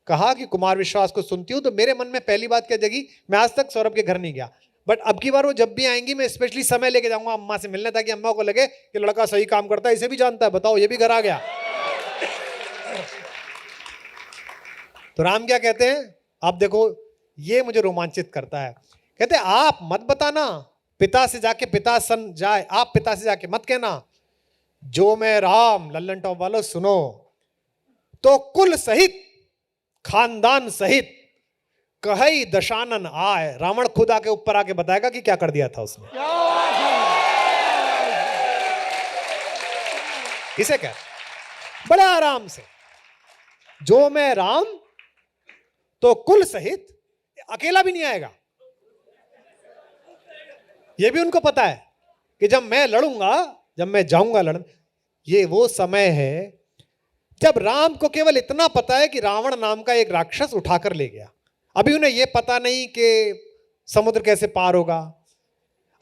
A: कहा कि कुमार विश्वास को सुनती हूं, तो मेरे मन में पहली बात क्या जगी, मैं आज तक सौरभ के घर नहीं गया, बट अब की बार वो जब भी आएंगी मैं स्पेशली समय लेके जाऊंगा अम्मा से मिलने, ताकि अम्मा को लगे कि लड़का सही काम करता है, इसे भी जानता है, बताओ ये भी घर आ गया। तो राम क्या कहते हैं, आप देखो, ये मुझे रोमांचित करता है। कहते आप मत बताना, पिता से जाके पिता सन जाए, आप पिता से जाके मत कहना, जो मैं राम, लल्लन टॉप वालों सुनो, तो कुल सहित खानदान सहित कही दशानन आए। रावण खुद आके ऊपर आके बताएगा कि क्या कर दिया था उसने। इसे कह बड़े आराम से, जो मैं राम तो कुल सहित, अकेला भी नहीं आएगा। यह भी उनको पता है कि जब मैं लड़ूंगा, जब मैं जाऊंगा लड़ने, ये वो समय है जब राम को केवल इतना पता है कि रावण नाम का एक राक्षस उठाकर ले गया। अभी उन्हें यह पता नहीं कि समुद्र कैसे पार होगा।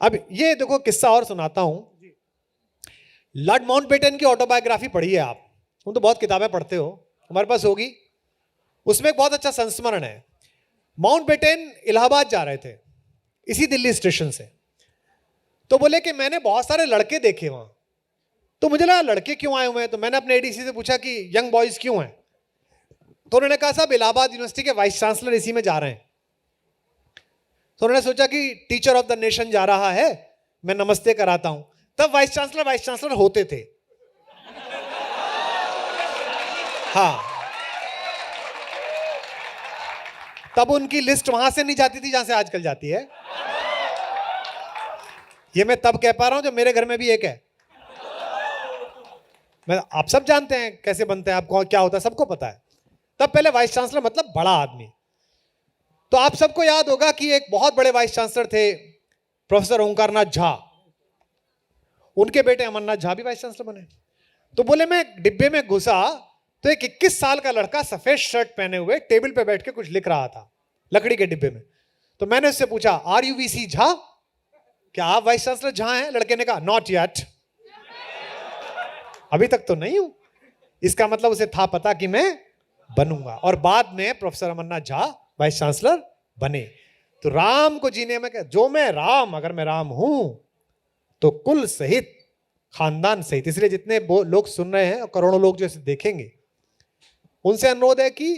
A: अब ये देखो किस्सा और सुनाता हूं। लॉर्ड माउंटबेटन की ऑटोबायोग्राफी पढ़ी है आप, तुम तो बहुत किताबें पढ़ते हो, हमारे पास होगी। उसमें एक बहुत अच्छा संस्मरण है। माउंटबेटन इलाहाबाद जा रहे थे इसी दिल्ली स्टेशन से, तो बोले कि मैंने बहुत सारे लड़के देखे वहां, तो मुझे लगा लड़के क्यों आए हुए हैं, तो मैंने अपने एडीसी से पूछा कि यंग बॉयज क्यों हैं, तो उन्होंने कहा साहब इलाहाबाद यूनिवर्सिटी के वाइस चांसलर इसी में जा रहे हैं। तो उन्होंने सोचा कि टीचर ऑफ द नेशन जा रहा है, मैं नमस्ते कराता हूं। तब वाइस चांसलर होते थे। हाँ, तब उनकी लिस्ट वहां से नहीं जाती थी जहां से आजकल जाती है। ये मैं तब कह पा रहा हूं जब मेरे घर में भी एक है। मैं, आप सब जानते हैं कैसे बनते हैं, आपको क्या होता है सबको पता है। तब पहले वाइस चांसलर मतलब बड़ा आदमी। तो आप सबको याद होगा कि एक बहुत बड़े वाइस चांसलर थे प्रोफेसर ओंकारनाथ झा, उनके बेटे अमरनाथ झा भी वाइस चांसलर बने। तो बोले मैं डिब्बे में घुसा तो एक 21 साल का लड़का सफेद शर्ट पहने हुए टेबल पे बैठ के कुछ लिख रहा था लकड़ी के डिब्बे में। तो मैंने उससे पूछा आर यू वी सी झा, क्या आप वाइस चांसलर झा हैं? लड़के ने कहा नॉट येट, अभी तक तो नहीं हूं। इसका मतलब उसे था पता कि मैं बनूंगा, और बाद में professor Amarnath Jha vice chancellor बने। तो राम को जीने में क्या, जो मैं राम, अगर मैं राम हूं तो कुल सहित खानदान सहित। इसलिए जितने लोग सुन रहे हैं और करोड़ों लोग जो इसे देखेंगे, उनसे अनुरोध है कि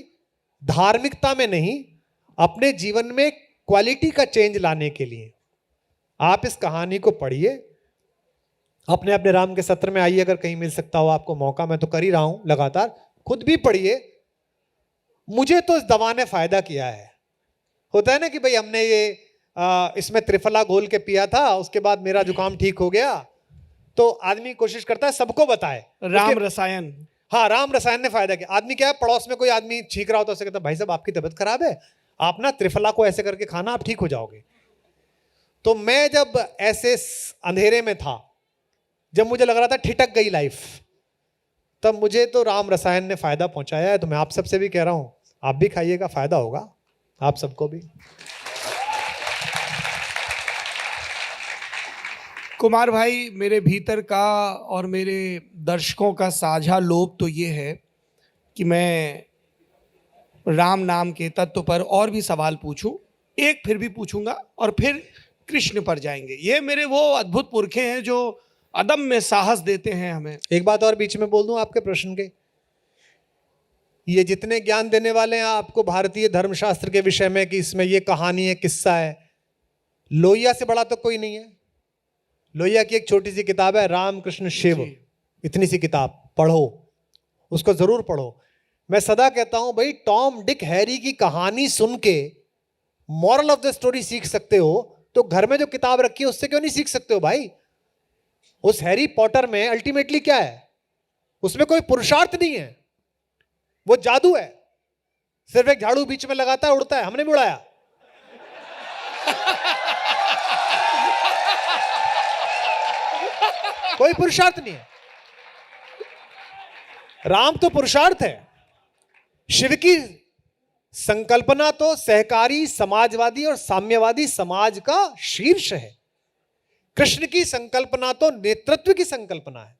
A: धार्मिकता में नहीं, अपने जीवन में क्वालिटी का चेंज लाने के लिए आप इस कहानी को पढ़िए। अपने अपने राम के सत्र में आइए, अगर कहीं मिल सकता हो आपको मौका, मैं तो कर ही रहा हूं लगातार, खुद भी पढ़िए। मुझे तो इस दवा ने फायदा किया है। होता है ना कि भाई हमने ये इसमें त्रिफला घोल के पिया था, उसके बाद मेरा जुकाम ठीक हो गया, तो आदमी कोशिश करता है सबको बताए।
B: राम रसायन,
A: हाँ, राम रसायन ने फायदा किया। आदमी क्या है, पड़ोस में कोई आदमी छींक रहा होता है, उसे कहता है भाई साहब आपकी तबीयत खराब है, आप ना त्रिफला को ऐसे करके खाना, आप ठीक हो जाओगे। तो मैं जब ऐसे अंधेरे में था, जब मुझे लग रहा था ठिठक गई लाइफ, तब मुझे तो राम रसायन ने फायदा पहुंचाया है। तो मैं आप सबसे भी कह रहा हूं, आप भी खाइएगा, फायदा होगा आप सबको भी।
B: कुमार भाई, मेरे भीतर का और मेरे दर्शकों का साझा लोभ तो ये है कि मैं राम नाम के तत्व पर और भी सवाल पूछूं, एक फिर भी पूछूंगा और फिर कृष्ण पर जाएंगे। ये मेरे वो अद्भुत पुरखे हैं जो अदम्य साहस देते हैं हमें।
A: एक बात और बीच में बोल दूं आपके प्रश्न के, ये जितने ज्ञान देने वाले हैं आपको भारतीय धर्मशास्त्र के विषय में कि इसमें ये कहानी है, किस्सा है, लोहिया से बड़ा तो कोई नहीं है। लोहिया की एक छोटी सी किताब है राम कृष्ण शिव, इतनी सी किताब पढ़ो, उसको जरूर पढ़ो। मैं सदा कहता हूं भाई, टॉम डिक हैरी की कहानी सुन के मॉरल ऑफ द स्टोरी सीख सकते हो, तो घर में जो किताब रखी है उससे क्यों नहीं सीख सकते हो भाई। उस हैरी पॉटर में अल्टीमेटली क्या है, उसमें कोई पुरुषार्थ नहीं है, वो जादू है। सिर्फ एक झाड़ू बीच में लगाता है, उड़ता है, हमने भी उड़ाया। कोई पुरुषार्थ नहीं है। राम तो पुरुषार्थ है। शिव की संकल्पना तो सहकारी, समाजवादी और साम्यवादी समाज का शीर्ष है। कृष्ण की संकल्पना तो नेतृत्व की संकल्पना है।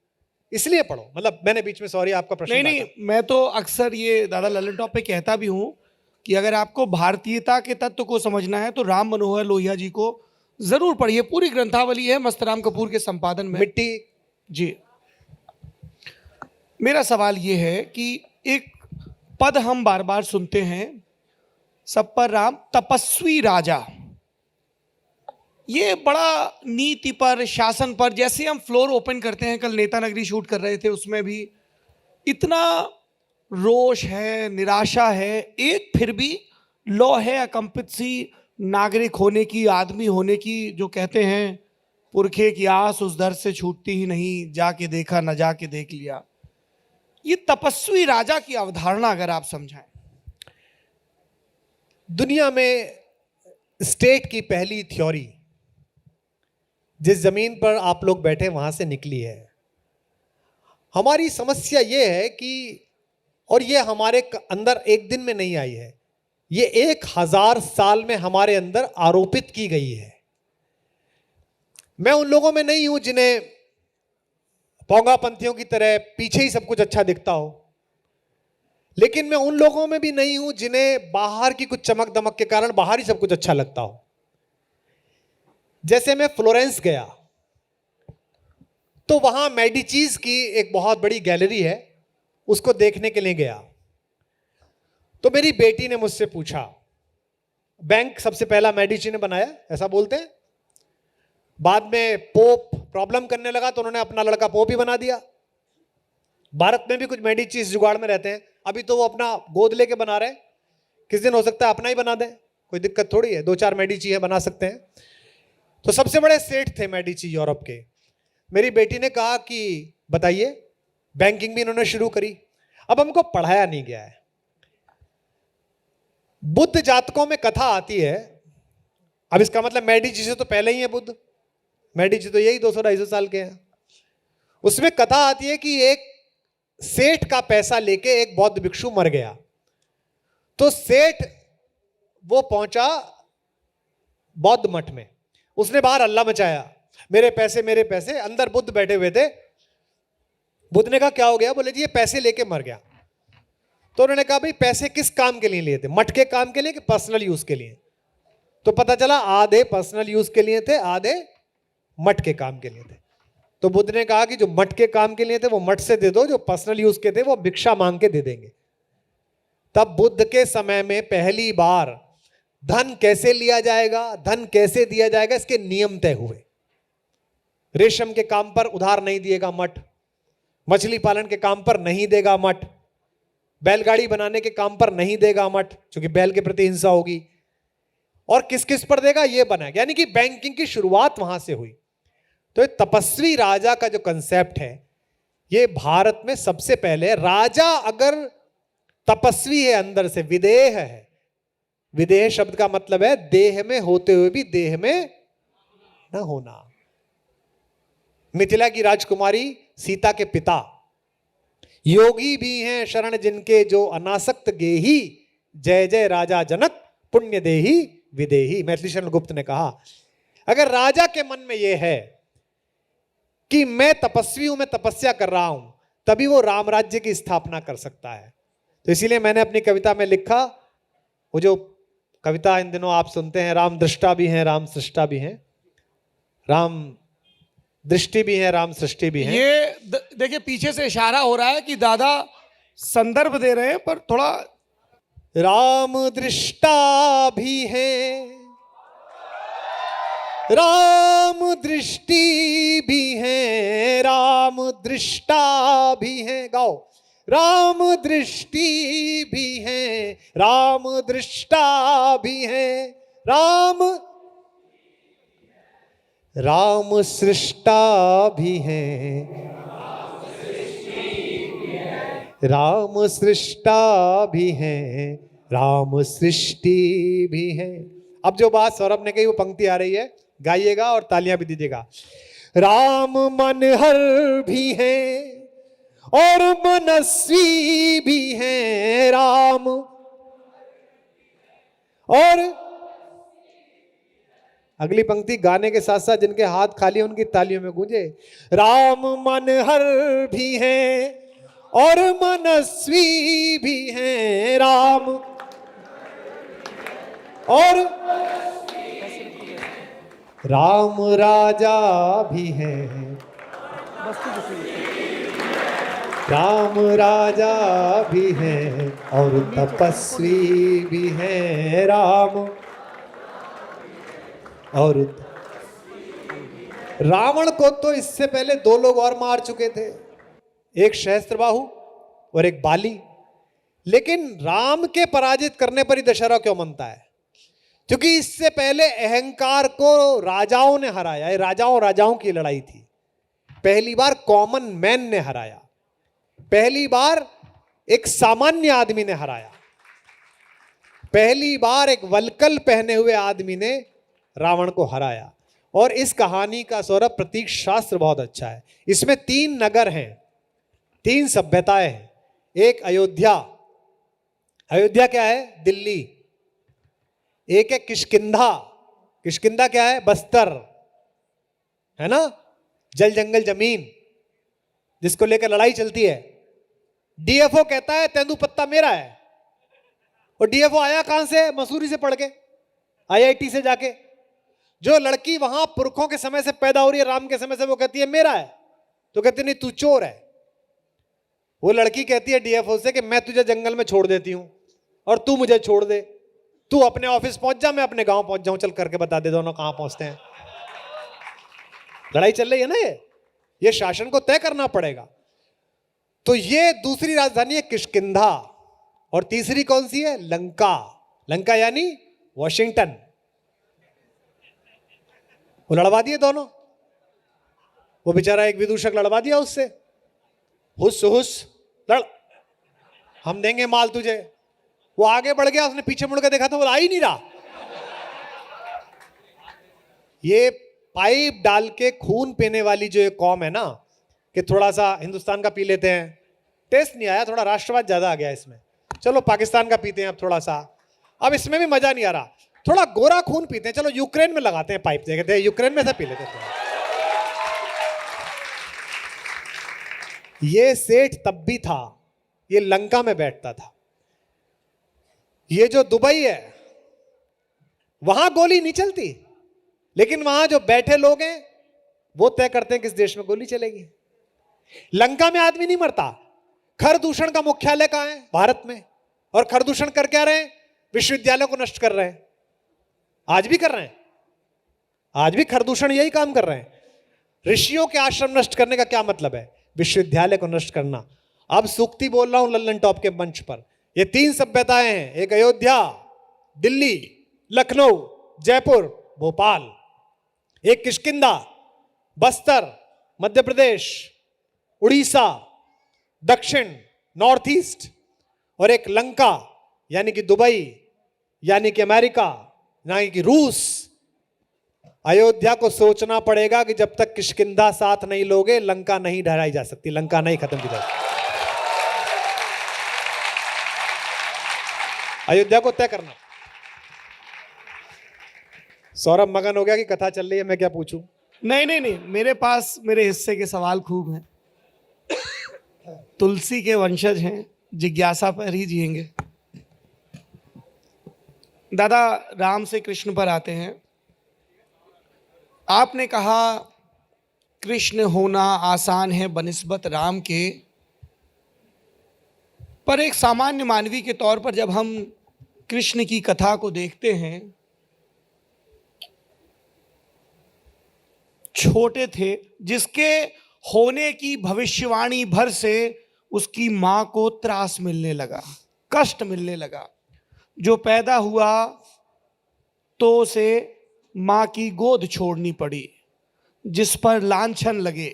A: इसलिए पढ़ो। मतलब मैंने बीच में, सॉरी, आपका प्रश्न
B: नहीं, मैं तो अक्सर ये दादा लल्लन टॉप पे कहता भी हूं कि अगर आपको भारतीयता के तत्व को समझना है तो राम मनोहर लोहिया जी को जरूर पढ़िए। पूरी ग्रंथावली है मस्तराम कपूर के संपादन में।
A: मिट्टी
B: जी, मेरा सवाल ये है कि एक पद हम बार बार सुनते हैं, सब पर राम तपस्वी राजा। ये बड़ा नीति पर, शासन पर, जैसे हम फ्लोर ओपन करते हैं, कल नेता नगरी शूट कर रहे थे, उसमें भी इतना रोष है, निराशा है, एक फिर भी लौ है अकंपित सी नागरिक होने की, आदमी होने की, जो कहते हैं पुरखे की आस उस दर से छूटती ही नहीं, जाके देखा न जाके देख लिया। ये तपस्वी राजा की अवधारणा अगर आप समझाएं।
A: दुनिया में स्टेट की पहली थ्योरी जिस जमीन पर आप लोग बैठे वहां से निकली है। हमारी समस्या यह है कि, और ये हमारे अंदर एक दिन में नहीं आई है, ये 1000 साल में हमारे अंदर आरोपित की गई है। मैं उन लोगों में नहीं हूं जिन्हें पौंगापंथियों की तरह पीछे ही सब कुछ अच्छा दिखता हो, लेकिन मैं उन लोगों में भी नहीं हूं जिन्हें बाहर की कुछ चमक दमक के कारण बाहर ही सब कुछ अच्छा लगता हो। जैसे मैं फ्लोरेंस गया तो वहां मेडिचीज की एक बहुत बड़ी गैलरी है, उसको देखने के लिए गया तो मेरी बेटी ने मुझसे पूछा, बैंक सबसे पहला मेडिची ने बनाया, ऐसा बोलते हैं। बाद में पोप प्रॉब्लम करने लगा तो उन्होंने अपना लड़का पोप ही बना दिया। भारत में भी कुछ मेडिची इस जुगाड़ में रहते हैं। अभी तो वो अपना गोद लेके बना रहे हैं, किस दिन हो सकता है अपना ही बना दें, कोई दिक्कत थोड़ी है, 2-4 मेडिची है, बना सकते हैं। तो सबसे बड़े सेठ थे मेडिची यूरोप के। मेरी बेटी ने कहा कि बताइए, बैंकिंग भी इन्होंने शुरू करी। अब हमको पढ़ाया नहीं गया है। बुद्ध जातकों में कथा आती है, अब इसका मतलब मेडिची से तो पहले ही है बुद्ध, मेडिची तो यही 200-250 साल के हैं। उसमें कथा आती है कि एक सेठ का पैसा लेके एक बौद्ध भिक्षु मर गया, तो सेठ वो पहुंचा बौद्ध मठ में, उसने बाहर हल्ला मचाया, मेरे पैसे मेरे पैसे। अंदर बुद्ध बैठे हुए थे। बुद्ध ने कहा क्या हो गया? बोले जी ये पैसे लेके मर गया। तो उन्होंने कहा भाई पैसे किस काम के लिए लिए थे? मठ के काम के लिए कि पर्सनल यूज के लिए? तो पता चला आधे पर्सनल यूज के लिए थे, आधे मठ के काम के लिए थे। तो बुद्ध ने कहा कि जो मठ के काम के लिए थे वो मठ से दे दो, जो पर्सनल यूज के थे वो भिक्षा मांग के दे देंगे। तब बुद्ध के समय में पहली बार धन कैसे लिया जाएगा, धन कैसे दिया जाएगा, इसके नियम तय हुए। रेशम के काम पर उधार नहीं दिएगा मठ, मछली पालन के काम पर नहीं देगा मठ, बैलगाड़ी बनाने के काम पर नहीं देगा मठ, क्योंकि बैल के प्रति हिंसा होगी, और किस किस पर देगा ये बना। यानी कि बैंकिंग की शुरुआत वहां से हुई। तो ये तपस्वी राजा का जो कंसेप्ट है, ये भारत में सबसे पहले, राजा अगर तपस्वी है अंदर से, विदेह है। विदेह शब्द का मतलब है देह में होते हुए भी देह में न होना। मिथिला की राजकुमारी सीता के पिता योगी भी हैं शरण जिनके, जो अनासक्त गेही, जय जय राजा जनक पुण्य देही विदेही। मैथिली शरण गुप्त ने कहा अगर राजा के मन में यह है कि मैं तपस्वी हूं, मैं तपस्या कर रहा हूं, तभी वो राम राज्य की स्थापना कर सकता है। तो इसीलिए मैंने अपनी कविता में लिखा, वो जो कविता इन दिनों आप सुनते हैं, राम दृष्टा भी हैं राम सृष्टा भी हैं, राम दृष्टि भी है राम सृष्टि भी है।
B: ये देखिए पीछे से इशारा हो रहा है कि दादा संदर्भ दे रहे हैं, पर थोड़ा।
A: राम दृष्टा भी है, राम दृष्टि भी है, राम दृष्टा भी है। गाओ। राम दृष्टि भी है, राम दृष्टा भी है, राम सृष्टा भी है, राम सृष्टा भी है, राम सृष्टि भी है। अब जो बात सौरभ ने कही वो पंक्ति आ रही है, गाइएगा और तालियां भी दीजिएगा। राम मनहर भी हैं और मनस्वी भी हैं। राम और अगली पंक्ति गाने के साथ साथ जिनके हाथ खाली हैं उनकी तालियों में गूंजे। राम मनहर भी हैं और मनस्वी भी हैं। राम और राम राजा भी हैं। राम राजा भी हैं और तपस्वी भी हैं। राम और रावण को तो इससे पहले दो लोग और मार चुके थे, एक सहस्त्रबाहु और एक बाली। लेकिन राम के पराजित करने पर ही दशहरा क्यों मनता है? क्योंकि इससे पहले अहंकार को राजाओं ने हराया। ये राजाओं की लड़ाई थी। पहली बार कॉमन मैन ने हराया, पहली बार एक सामान्य आदमी ने हराया, पहली बार एक वल्कल पहने हुए आदमी ने रावण को हराया। और इस कहानी का सौरभ प्रतीक शास्त्र बहुत अच्छा है। इसमें 3 नगर हैं, 3 सभ्यताएं हैं। एक अयोध्या, अयोध्या क्या है? दिल्ली। एक है किष्किंधा, किष्किंधा क्या है? बस्तर, है ना? जल जंगल जमीन जिसको लेकर लड़ाई चलती है। डीएफओ कहता है तेंदुपत्ता मेरा है, और डीएफओ आया कहां से? मसूरी से पढ़ के, आईआईटी से जाके। जो लड़की वहां पुरखों के समय से पैदा हो रही है, राम के समय से, वो कहती है मेरा है, तो कहती नहीं तू चोर है। वो लड़की कहती है डीएफओ से कि मैं तुझे जंगल में छोड़ देती हूं और तू मुझे छोड़ दे, तू अपने ऑफिस पहुंच जा, मैं अपने गांव पहुंच जाऊं, चल करके बता दे दोनों कहां पहुंचते हैं। लड़ाई चल रही है ना, ये शासन को तय करना पड़ेगा। तो ये दूसरी राजधानी है किष्किंधा, और तीसरी कौन सी है? लंका। लंका यानी वॉशिंगटन। वो लड़वा दिए दोनों, वो बेचारा एक विदूषक लड़वा दिया उससे, हुस हुस लड़, हम देंगे माल तुझे। वो आगे बढ़ गया, उसने पीछे मुड़ के देखा तो वो आ ही नहीं रहा। ये पाइप डाल के खून पीने वाली जो एक कौम है ना, कि थोड़ा सा हिंदुस्तान का पी लेते हैं, टेस्ट नहीं आया, थोड़ा राष्ट्रवाद ज्यादा आ गया इसमें, चलो पाकिस्तान का पीते हैं अब थोड़ा सा, अब इसमें भी मजा नहीं आ रहा, थोड़ा गोरा खून पीते हैं, चलो यूक्रेन में लगाते हैं पाइप, देखते हैं यूक्रेन में से पी लेते हैं। ये सेठ तब भी था, ये लंका में बैठता था। ये जो दुबई है वहां गोली नहीं चलती, लेकिन वहां जो बैठे लोग हैं वो तय करते हैं किस देश में गोली चलेगी। लंका में आदमी नहीं मरता। खरदूषण का मुख्यालय कहां है? भारत में। और खरदूषण कर क्या रहे हैं? विश्वविद्यालयों को नष्ट कर रहे हैं। आज भी कर रहे हैं, आज भी खरदूषण यही काम कर रहे हैं। ऋषियों के आश्रम नष्ट करने का क्या मतलब है? विश्वविद्यालय को नष्ट करना। अब सूक्ति बोल रहा हूं लल्लन टॉप के मंच पर। ये 3 सभ्यताएं हैं, एक अयोध्या, दिल्ली, लखनऊ, जयपुर, भोपाल, एक किष्किंधा, बस्तर, मध्य प्रदेश, उड़ीसा, दक्षिण, नॉर्थ ईस्ट, और एक लंका यानी कि दुबई, यानी कि अमेरिका, यानी कि रूस। अयोध्या को सोचना पड़ेगा कि जब तक किष्किंधा साथ नहीं लोगे लंका नहीं ढहराई जा सकती, लंका नहीं खत्म की जा सकती। अयोध्या को तय करना। सौरभ मगन हो गया कि कथा चल रही है, मैं क्या पूछूं?
B: नहीं, मेरे पास मेरे हिस्से के सवाल खूब हैं। तुलसी के वंशज हैं, जिज्ञासा पर ही जिएंगे। दादा, राम से कृष्ण पर आते हैं। आपने कहा कृष्ण होना आसान है बनिस्बत राम के, पर एक सामान्य मानवी के तौर पर जब हम कृष्ण की कथा को देखते हैं, छोटे थे, जिसके होने की भविष्यवाणी भर से उसकी मां को त्रास मिलने लगा, कष्ट मिलने लगा। जो पैदा हुआ तो उसे मां की गोद छोड़नी पड़ी, जिस पर लांछन लगे,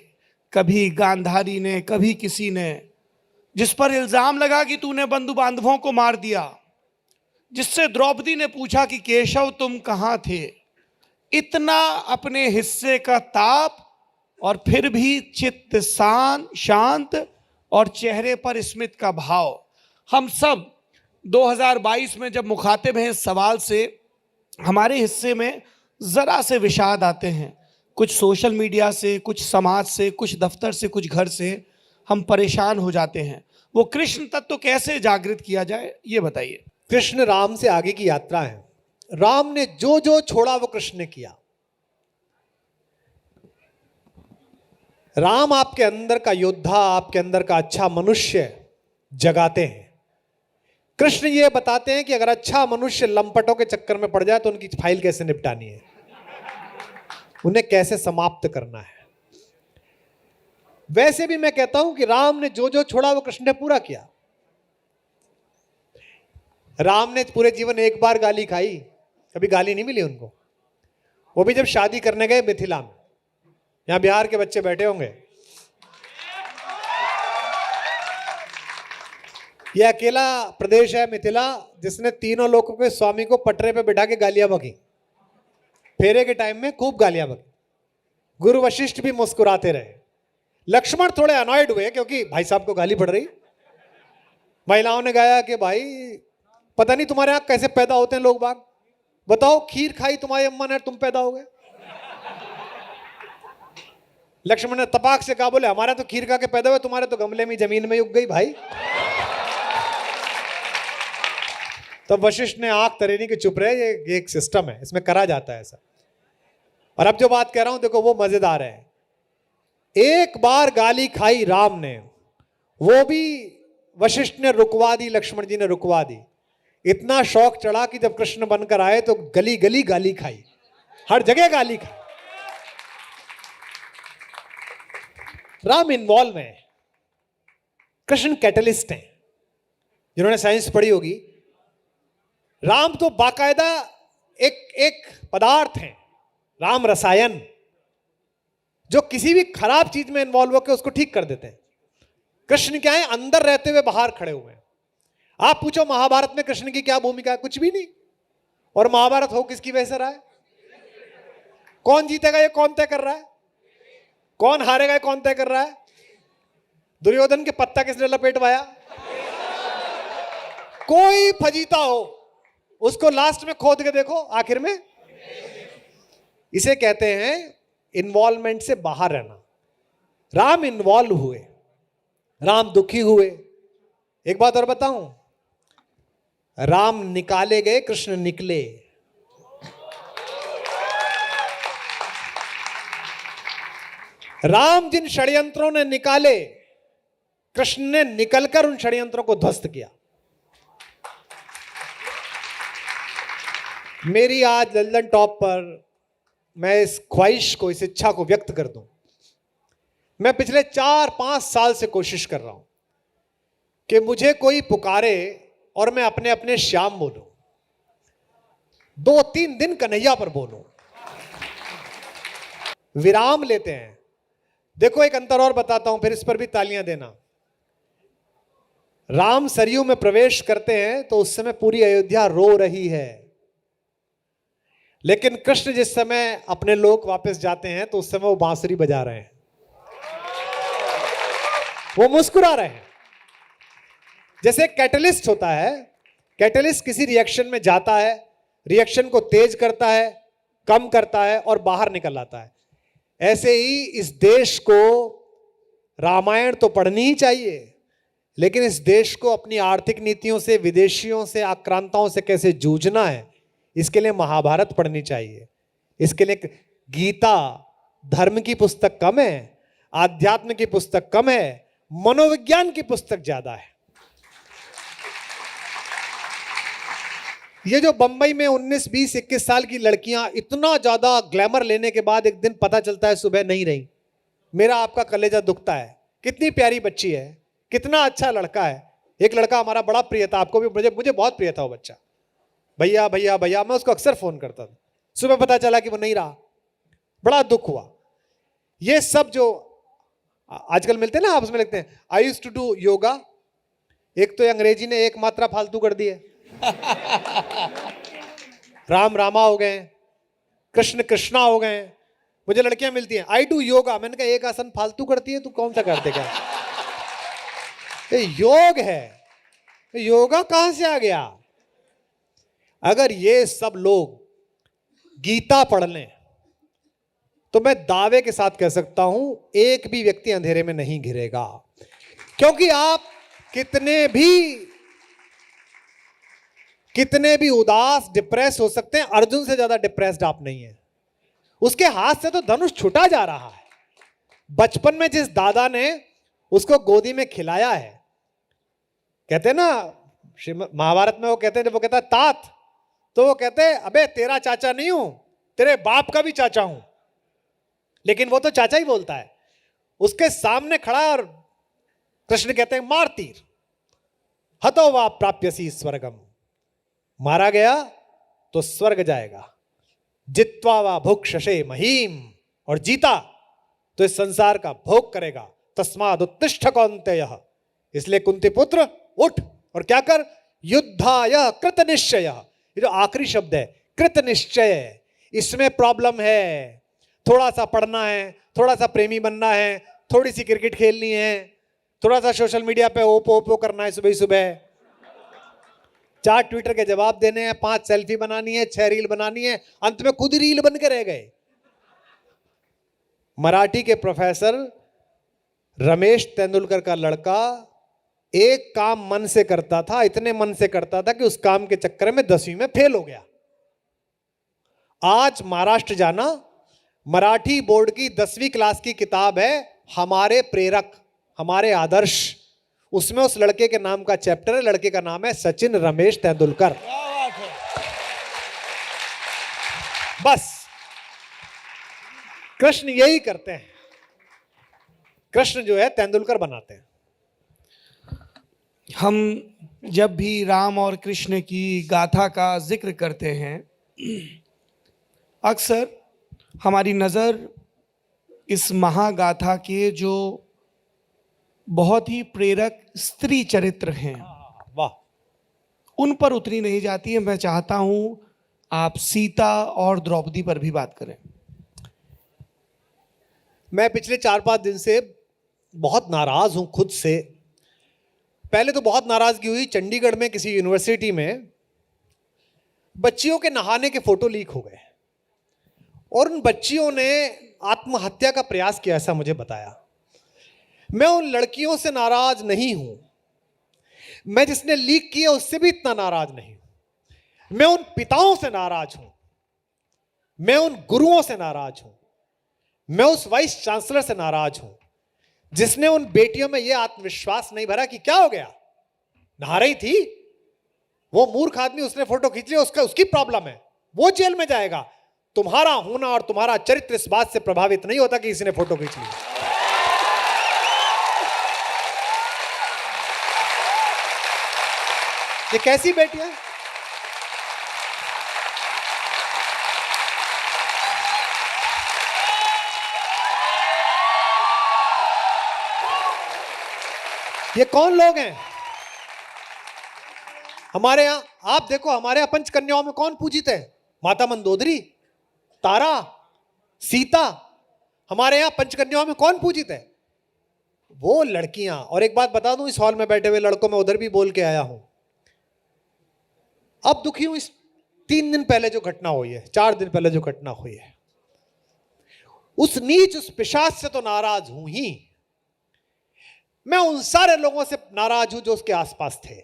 B: कभी गांधारी ने, कभी किसी ने, जिस पर इल्जाम लगा कि तूने बंधु बांधवों को मार दिया, जिससे द्रौपदी ने पूछा कि केशव तुम कहां थे। इतना अपने हिस्से का ताप और फिर भी चित्त शांत और चेहरे पर स्मित का भाव। हम सब 2022 में जब मुखातिब हैं इस सवाल से, हमारे हिस्से में जरा से विषाद आते हैं, कुछ सोशल मीडिया से, कुछ समाज से, कुछ दफ्तर से, कुछ घर से हम परेशान हो जाते हैं। वो कृष्ण तत्व कैसे जागृत किया जाए, ये बताइए।
A: कृष्ण राम से आगे की यात्रा है। राम ने जो जो छोड़ा वो कृष्ण ने किया। राम आपके अंदर का योद्धा, आपके अंदर का अच्छा मनुष्य जगाते हैं। कृष्ण ये बताते हैं कि अगर अच्छा मनुष्य लंपटों के चक्कर में पड़ जाए तो उनकी फाइल कैसे निपटानी है, उन्हें कैसे समाप्त करना है। वैसे भी मैं कहता हूं कि राम ने जो जो छोड़ा वो कृष्ण ने पूरा किया। राम ने पूरे जीवन एक बार गाली खाई, कभी गाली नहीं मिली उनको। वो भी जब शादी करने गए मिथिला में। यहां बिहार के बच्चे बैठे होंगे। यह अकेला प्रदेश है मिथिला जिसने तीनों लोगों के स्वामी को पटरे पे बिठा के गालियां बकी। फेरे के टाइम में खूब गालियां बकी। गुरु वशिष्ठ भी मुस्कुराते रहे। लक्ष्मण थोड़े अनॉयड हुए क्योंकि भाई साहब को गाली पड़ रही। महिलाओं ने गाया कि भाई पता नहीं तुम्हारे यहां कैसे पैदा होते हैं लोग बाग, बताओ खीर खाई तुम्हारी अम्मा ने, तुम पैदा हो गए। लक्ष्मण ने तपाक से कहा, बोले हमारा तो खीर खा के पैदा हुए, तुम्हारे तो गमले में जमीन में उग गई भाई। तो वशिष्ठ ने आंख तरेनी के चुप रहे। ये एक सिस्टम है, इसमें करा जाता है ऐसा। और अब जो बात कह रहा हूं देखो वो मजेदार है। एक बार गाली खाई राम ने, वो भी वशिष्ठ ने रुकवा दी, लक्ष्मण जी ने रुकवा दी। इतना शौक चढ़ा कि जब कृष्ण बनकर आए तो गली गली गाली खाई, हर जगह गाली खाई। राम इन्वॉल्व है, कृष्ण कैटलिस्ट हैं। जिन्होंने साइंस पढ़ी होगी, राम तो बाकायदा एक पदार्थ है, राम रसायन, जो किसी भी खराब चीज में इन्वॉल्व होकर उसको ठीक कर देते हैं। कृष्ण क्या है, अंदर रहते हुए बाहर खड़े हुए हैं। आप पूछो महाभारत में कृष्ण की क्या भूमिका है, कुछ भी नहीं। और महाभारत हो किसकी वजह से रहा है? कौन जीतेगा ये कौन तय कर रहा है? कौन हारेगा ये कौन तय कर रहा है? दुर्योधन के पत्ता किसने लपेटवाया? कोई फजीता हो उसको लास्ट में खोद के देखो, आखिर में। इसे कहते हैं इन्वॉल्वमेंट से बाहर रहना। राम इन्वॉल्व हुए, राम दुखी हुए। एक बात और बताऊं, राम निकाले गए, कृष्ण निकले। राम जिन षड्यंत्रों ने निकाले, कृष्ण ने निकलकर उन षड्यंत्रों को ध्वस्त किया। मेरी आज लंदन टॉप पर मैं इस ख्वाहिश को, इस इच्छा को व्यक्त कर दूं। मैं पिछले 4-5 साल से कोशिश कर रहा हूं कि मुझे कोई पुकारे और मैं अपने अपने श्याम बोलूं, 2-3 दिन कन्हैया पर बोलूं। विराम लेते हैं। देखो एक अंतर और बताता हूं, फिर इस पर भी तालियां देना। राम सरयू में प्रवेश करते हैं तो उस समय पूरी अयोध्या रो रही है, लेकिन कृष्ण जिस समय अपने लोक वापस जाते हैं तो उस समय वो बांसुरी बजा रहे हैं, वो मुस्कुरा रहे हैं। जैसे कैटलिस्ट होता है, कैटलिस्ट किसी रिएक्शन में जाता है, रिएक्शन को तेज करता है, कम करता है और बाहर निकल आता है। ऐसे ही इस देश को रामायण तो पढ़नी ही चाहिए, लेकिन इस देश को अपनी आर्थिक नीतियों से, विदेशियों से, आक्रांताओं से कैसे जूझना है, इसके लिए महाभारत पढ़नी चाहिए। इसके लिए गीता, धर्म की पुस्तक कम है, आध्यात्म की पुस्तक कम है, मनोविज्ञान की पुस्तक ज्यादा है। ये जो बंबई में 19, 20, 21 साल की लड़कियां इतना ज्यादा ग्लैमर लेने के बाद एक दिन पता चलता है सुबह नहीं रही, मेरा आपका कलेजा दुखता है। कितनी प्यारी बच्ची है, कितना अच्छा लड़का है। एक लड़का हमारा बड़ा प्रिय था, आपको भी, मुझे बहुत प्रिय था वो बच्चा। भैया भैया भैया, मैं उसको अक्सर फोन करता था। सुबह पता चला कि वो नहीं रहा, बड़ा दुख हुआ। ये सब जो आजकल मिलते हैं ना, आपस में लिखते हैं I used to do yoga, एक तो अंग्रेजी ने एक मात्रा फालतू कर दी है। राम रामा हो गए, कृष्ण कृष्णा हो गए, मुझे लड़कियां मिलती हैं, आई डू योगा। मैंने कहा एक आसन फालतू करती है तू, कौन सा करते क्या? ये योग है, योगा कहां से आ गया? अगर ये सब लोग गीता पढ़ लें तो मैं दावे के साथ कह सकता हूं एक भी व्यक्ति अंधेरे में नहीं घिरेगा। क्योंकि आप कितने भी उदास डिप्रेस हो सकते हैं, अर्जुन से ज्यादा डिप्रेस्ड आप नहीं है। उसके हाथ से तो धनुष छुटा जा रहा है। बचपन में जिस दादा ने उसको गोदी में खिलाया है, कहते हैं ना महाभारत में, वो कहते हैं, जब वो कहता है तात, तो वो कहते हैं अबे तेरा चाचा नहीं हूं, तेरे बाप का भी चाचा हूं। लेकिन वो तो चाचा ही बोलता है। उसके सामने खड़ा और कृष्ण कहते हैं मार तीर, हतो वा प्राप्यसी स्वर्गम, मारा गया तो स्वर्ग जाएगा, जित्वा वा भुक्षसे महीम, और जीता तो इस संसार का भोग करेगा। तस्माद उत्तिष्ठ कौन्तेयः, इसलिए कुंती पुत्र उठ और क्या कर, युद्धाय कृत निश्चय। ये जो आखिरी शब्द है कृत निश्चय, इसमें प्रॉब्लम है। थोड़ा सा पढ़ना है, थोड़ा सा प्रेमी बनना है, थोड़ी सी क्रिकेट खेलनी है, थोड़ा सा सोशल मीडिया पे ओपो ओपो करना है सुबह सुबह, 4 ट्विटर के जवाब देने हैं, 5 सेल्फी बनानी है, 6 रील बनानी है, अंत में खुद रील बन के रह गए। मराठी के प्रोफेसर रमेश तेंदुलकर का लड़का एक काम मन से करता था, इतने मन से करता था कि उस काम के चक्कर में 10वीं में फेल हो गया। आज महाराष्ट्र जाना, मराठी बोर्ड की 10वीं क्लास की किताब है हमारे प्रेरक, हमारे आदर्श, उसमें उस लड़के के नाम का चैप्टर है। लड़के का नाम है सचिन रमेश तेंदुलकर। बस कृष्ण यही करते हैं, कृष्ण जो है तेंदुलकर बनाते हैं।
B: हम जब भी राम और कृष्ण की गाथा का जिक्र करते हैं, अक्सर हमारी नज़र इस महागाथा के जो बहुत ही प्रेरक स्त्री चरित्र हैं,
A: वाह,
B: उन पर उतनी नहीं जाती है। मैं चाहता हूं आप सीता और द्रौपदी पर भी बात करें।
A: मैं पिछले 4-5 दिन से बहुत नाराज हूं खुद से। पहले तो बहुत नाराजगी हुई, चंडीगढ़ में किसी यूनिवर्सिटी में बच्चियों के नहाने के फोटो लीक हो गए और उन बच्चियों ने आत्महत्या का प्रयास किया, ऐसा मुझे बताया। मैं उन लड़कियों से नाराज नहीं हूं, मैं जिसने लीक किया उससे भी इतना नाराज नहीं हूं। मैं उन पिताओं से नाराज हूं, मैं उन गुरुओं से नाराज हूं, मैं उस वाइस चांसलर से नाराज हूं जिसने उन बेटियों में यह आत्मविश्वास नहीं भरा कि क्या हो गया, नहा रही थी, वो मूर्ख आदमी उसने फोटो खींच लिया, उसकी प्रॉब्लम है, वो जेल में जाएगा। तुम्हारा होना और तुम्हारा चरित्र इस बात से प्रभावित नहीं होता कि किसी ने फोटो खींच ली। ये कैसी बेटियां? ये कौन लोग हैं? हमारे यहां आप देखो, हमारे यहां पंचकन्याओं में कौन पूजित है? माता मंदोदरी, तारा, सीता। हमारे यहां पंचकन्याओं में कौन पूजित है? वो लड़कियां। और एक बात बता दूं, इस हॉल में बैठे हुए लड़कों में उधर भी बोल के आया हूं, अब दुखी हूं इस 3 दिन पहले जो घटना हुई है, 4 दिन पहले जो घटना हुई है, उस नीच, उस पिशाच से तो नाराज हूं ही। मैं उन सारे लोगों से नाराज हूं जो उसके आसपास थे।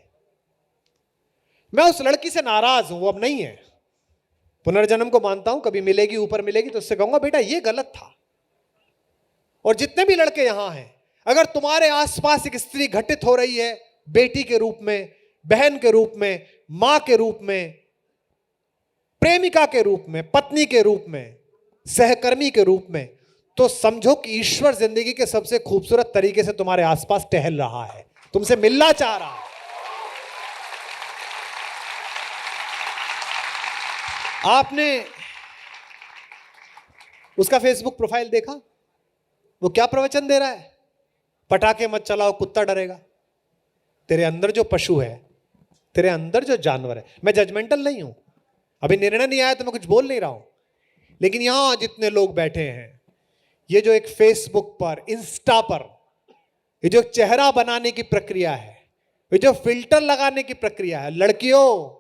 A: मैं उस लड़की से नाराज हूं, वो अब नहीं है। पुनर्जन्म को मानता हूं, कभी मिलेगी, ऊपर मिलेगी तो उससे कहूंगा बेटा ये गलत था। और जितने भी लड़के यहां हैं, अगर तुम्हारे आसपास एक स्त्री घटित हो रही है, बेटी के रूप में, बहन के रूप में, मां के रूप में, प्रेमिका के रूप में, पत्नी के रूप में, सहकर्मी के रूप में, तो समझो कि ईश्वर जिंदगी के सबसे खूबसूरत तरीके से तुम्हारे आसपास टहल रहा है, तुमसे मिलना चाह रहा है। आपने उसका फेसबुक प्रोफाइल देखा? वो क्या प्रवचन दे रहा है? पटाखे मत चलाओ, कुत्ता डरेगा। तेरे अंदर जो पशु है, तेरे अंदर जो जानवर है, मैं जजमेंटल नहीं हूं, अभी निर्णय नहीं आया तो मैं कुछ बोल नहीं रहा हूं। लेकिन यहां जितने लोग बैठे हैं, ये जो एक फेसबुक पर, इंस्टा पर, ये जो चेहरा बनाने की प्रक्रिया है, ये जो फिल्टर लगाने की प्रक्रिया है, लड़कियों,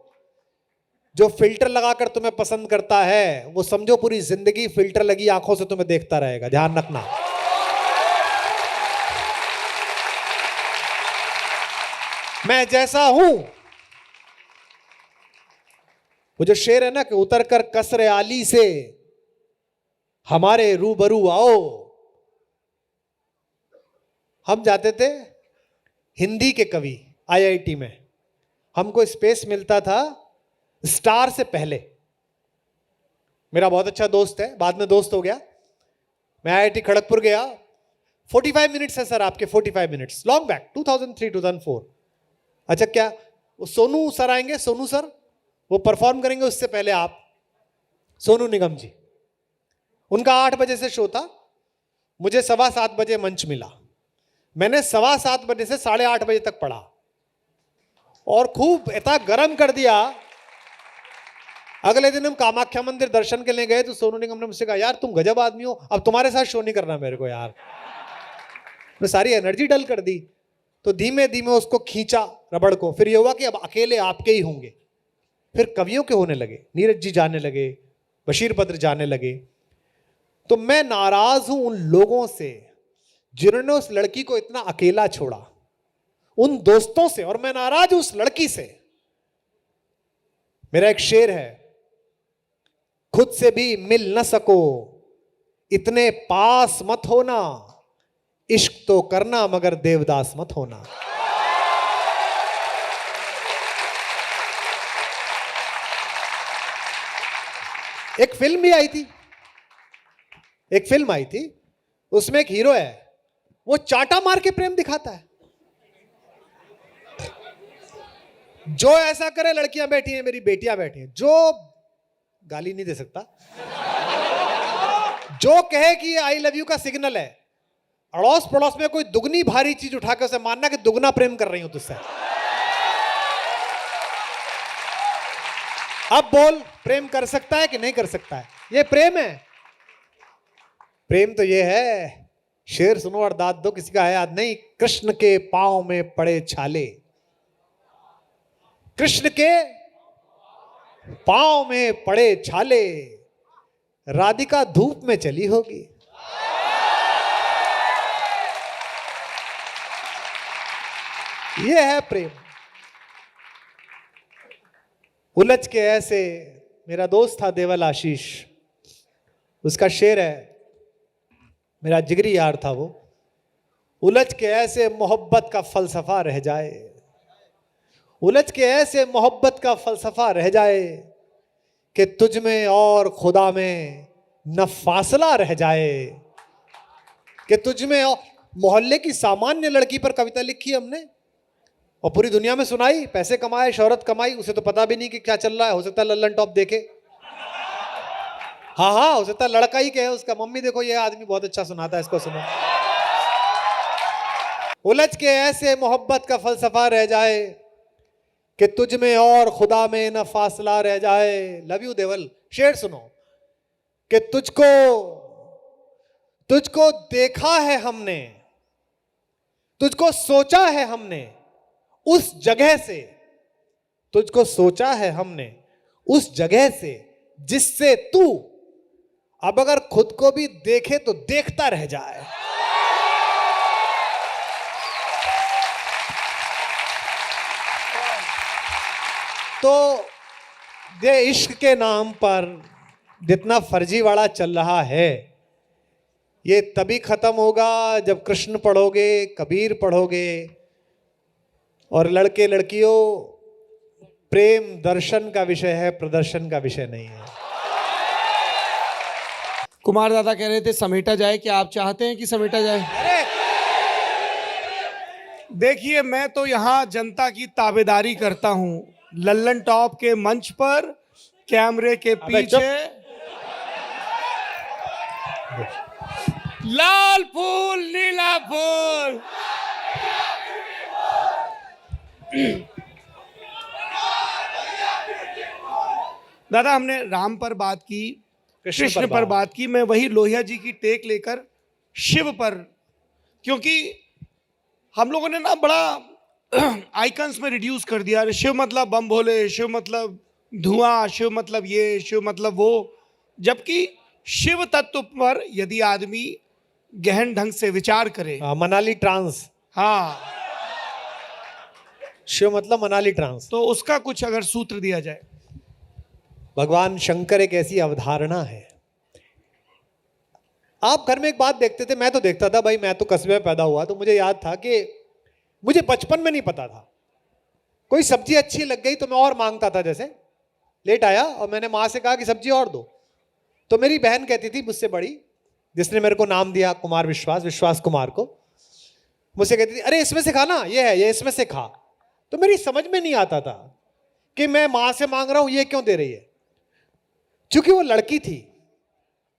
A: जो फिल्टर लगाकर तुम्हें पसंद करता है वो समझो पूरी जिंदगी फिल्टर लगी आंखों से तुम्हें देखता रहेगा, ध्यान रखना। मैं जैसा हूं, वो जो शेर है ना कि उतर कर कसरे आली से हमारे रूबरू आओ। हम जाते थे हिंदी के कवि, आईआईटी में हमको स्पेस मिलता था स्टार से पहले। मेरा बहुत अच्छा दोस्त है, बाद में दोस्त हो गया। मैं आईआईटी खड़गपुर गया, 45 मिनट्स है सर आपके, 45 मिनट्स, लॉन्ग बैक 2003 2004। अच्छा, क्या वो सोनू सर आएंगे, सोनू सर वो परफॉर्म करेंगे, उससे पहले आप, सोनू निगम जी, उनका 8 बजे से शो था। मुझे 7:15 बजे मंच मिला। मैंने 7:15 बजे से 8:30 बजे तक पढ़ा और खूब इतना गर्म कर दिया। अगले दिन हम कामाख्या मंदिर दर्शन के लिए गए तो सोनू निगम ने मुझसे कहा, यार तुम गजब आदमी हो, अब तुम्हारे साथ शो नहीं करना मेरे को यार। मैं सारी एनर्जी डल कर दी। तो धीमे धीमे उसको खींचा रबड़ को, फिर ये हुआ कि अब अकेले आपके ही होंगे। फिर कवियों के होने लगे, नीरज जी जाने लगे, बशीर बद्र जाने लगे। तो मैं नाराज हूं उन लोगों से जिन्होंने उस लड़की को इतना अकेला छोड़ा, उन दोस्तों से, और मैं नाराज हूं उस लड़की से। मेरा एक शेर है, खुद से भी मिल न सको इतने पास मत होना, इश्क तो करना मगर देवदास मत होना। एक फिल्म भी आई थी, एक फिल्म आई थी, उसमें एक हीरो है, वो चाटा मार के प्रेम दिखाता है। जो ऐसा करे, लड़कियां बैठी हैं, मेरी बेटियां बैठी हैं, जो गाली नहीं दे सकता, जो कहे कि ये आई लव यू का सिग्नल है, अड़ोस पड़ोस में कोई दुगनी भारी चीज उठा के उसे मानना कि दुगना प्रेम कर रही हूं तुझसे। अब बोल, प्रेम कर सकता है कि नहीं कर सकता है? ये प्रेम है? प्रेम तो ये है, शेर सुनो और दाद दो, किसी का है याद नहीं, कृष्ण के पांव में पड़े छाले, कृष्ण के पांव में पड़े छाले, राधिका धूप में चली होगी। ये है प्रेम। उलझ के ऐसे, मेरा दोस्त था देवल आशीष, उसका शेर है, मेरा जिगरी यार था वो, उलझ के ऐसे मोहब्बत का फलसफा रह जाए, उलझ के ऐसे मोहब्बत का फलसफा रह जाए कि तुझ में और खुदा में न फासला रह जाए, कि तुझ में और मोहल्ले की सामान्य लड़की पर कविता लिखी हमने और पूरी दुनिया में सुनाई, पैसे कमाए, शोहरत कमाई, उसे तो पता भी नहीं कि क्या चल रहा है। हो सकता है लल्लन टॉप देखे, हाँ हाँ, हो सकता है लड़का ही कहे उसका, मम्मी देखो ये आदमी बहुत अच्छा सुनाता है, इसको सुनो। उलझ के ऐसे मोहब्बत का फलसफा रह जाए कि तुझ में और खुदा में न फासला रह जाए। लव यू देवल। शेर सुनो कि तुझको देखा है हमने, तुझको सोचा है हमने उस जगह से, तुझको सोचा है हमने उस जगह से जिससे तू अब अगर खुद को भी देखे तो देखता रह जाए। तो ये इश्क के नाम पर जितना फर्जीवाड़ा चल रहा है, ये तभी खत्म होगा जब कृष्ण पढ़ोगे, कबीर पढ़ोगे। और लड़के लड़कियों, प्रेम दर्शन का विषय है, प्रदर्शन का विषय नहीं है।
B: कुमार दादा कह रहे थे समेटा जाए, क्या आप चाहते हैं कि समेटा जाए? देखिए, मैं तो यहां जनता की ताबेदारी करता हूं, लल्लन टॉप के मंच पर कैमरे के पीछे लाल फूल नीला फूल। दादा, हमने राम पर बात की, कृष्ण पर बात की। मैं वही लोहिया जी की टेक लेकर शिव पर, क्योंकि हम लोगों ने ना बड़ा आइकन्स में रिड्यूस कर दिया। अरे शिव मतलब बम भोले, शिव मतलब धुआं, शिव मतलब ये, शिव मतलब वो। जबकि शिव तत्व पर यदि आदमी गहन ढंग से विचार करे,
A: मनाली ट्रांस,
B: हाँ,
A: शिव मतलब मनाली ट्रांस,
B: तो उसका कुछ अगर सूत्र दिया जाए।
A: भगवान शंकर एक ऐसी अवधारणा है। आप घर में एक बात देखते थे, मैं तो देखता था भाई, मैं तो कस्बे में पैदा हुआ, तो मुझे याद था कि मुझे बचपन में नहीं पता था, कोई सब्जी अच्छी लग गई तो मैं और मांगता था। जैसे लेट आया और मैंने माँ से कहा कि सब्जी और दो, तो मेरी बहन कहती थी मुझसे बड़ी, जिसने मेरे को नाम दिया कुमार विश्वास, विश्वास कुमार को, मुझसे कहती थी अरे इसमें से खा ना, ये है, ये इसमें से खा। तो मेरी समझ में नहीं आता था कि मैं माँ से मांग रहा हूं, ये क्यों दे रही है। चूंकि वो लड़की थी,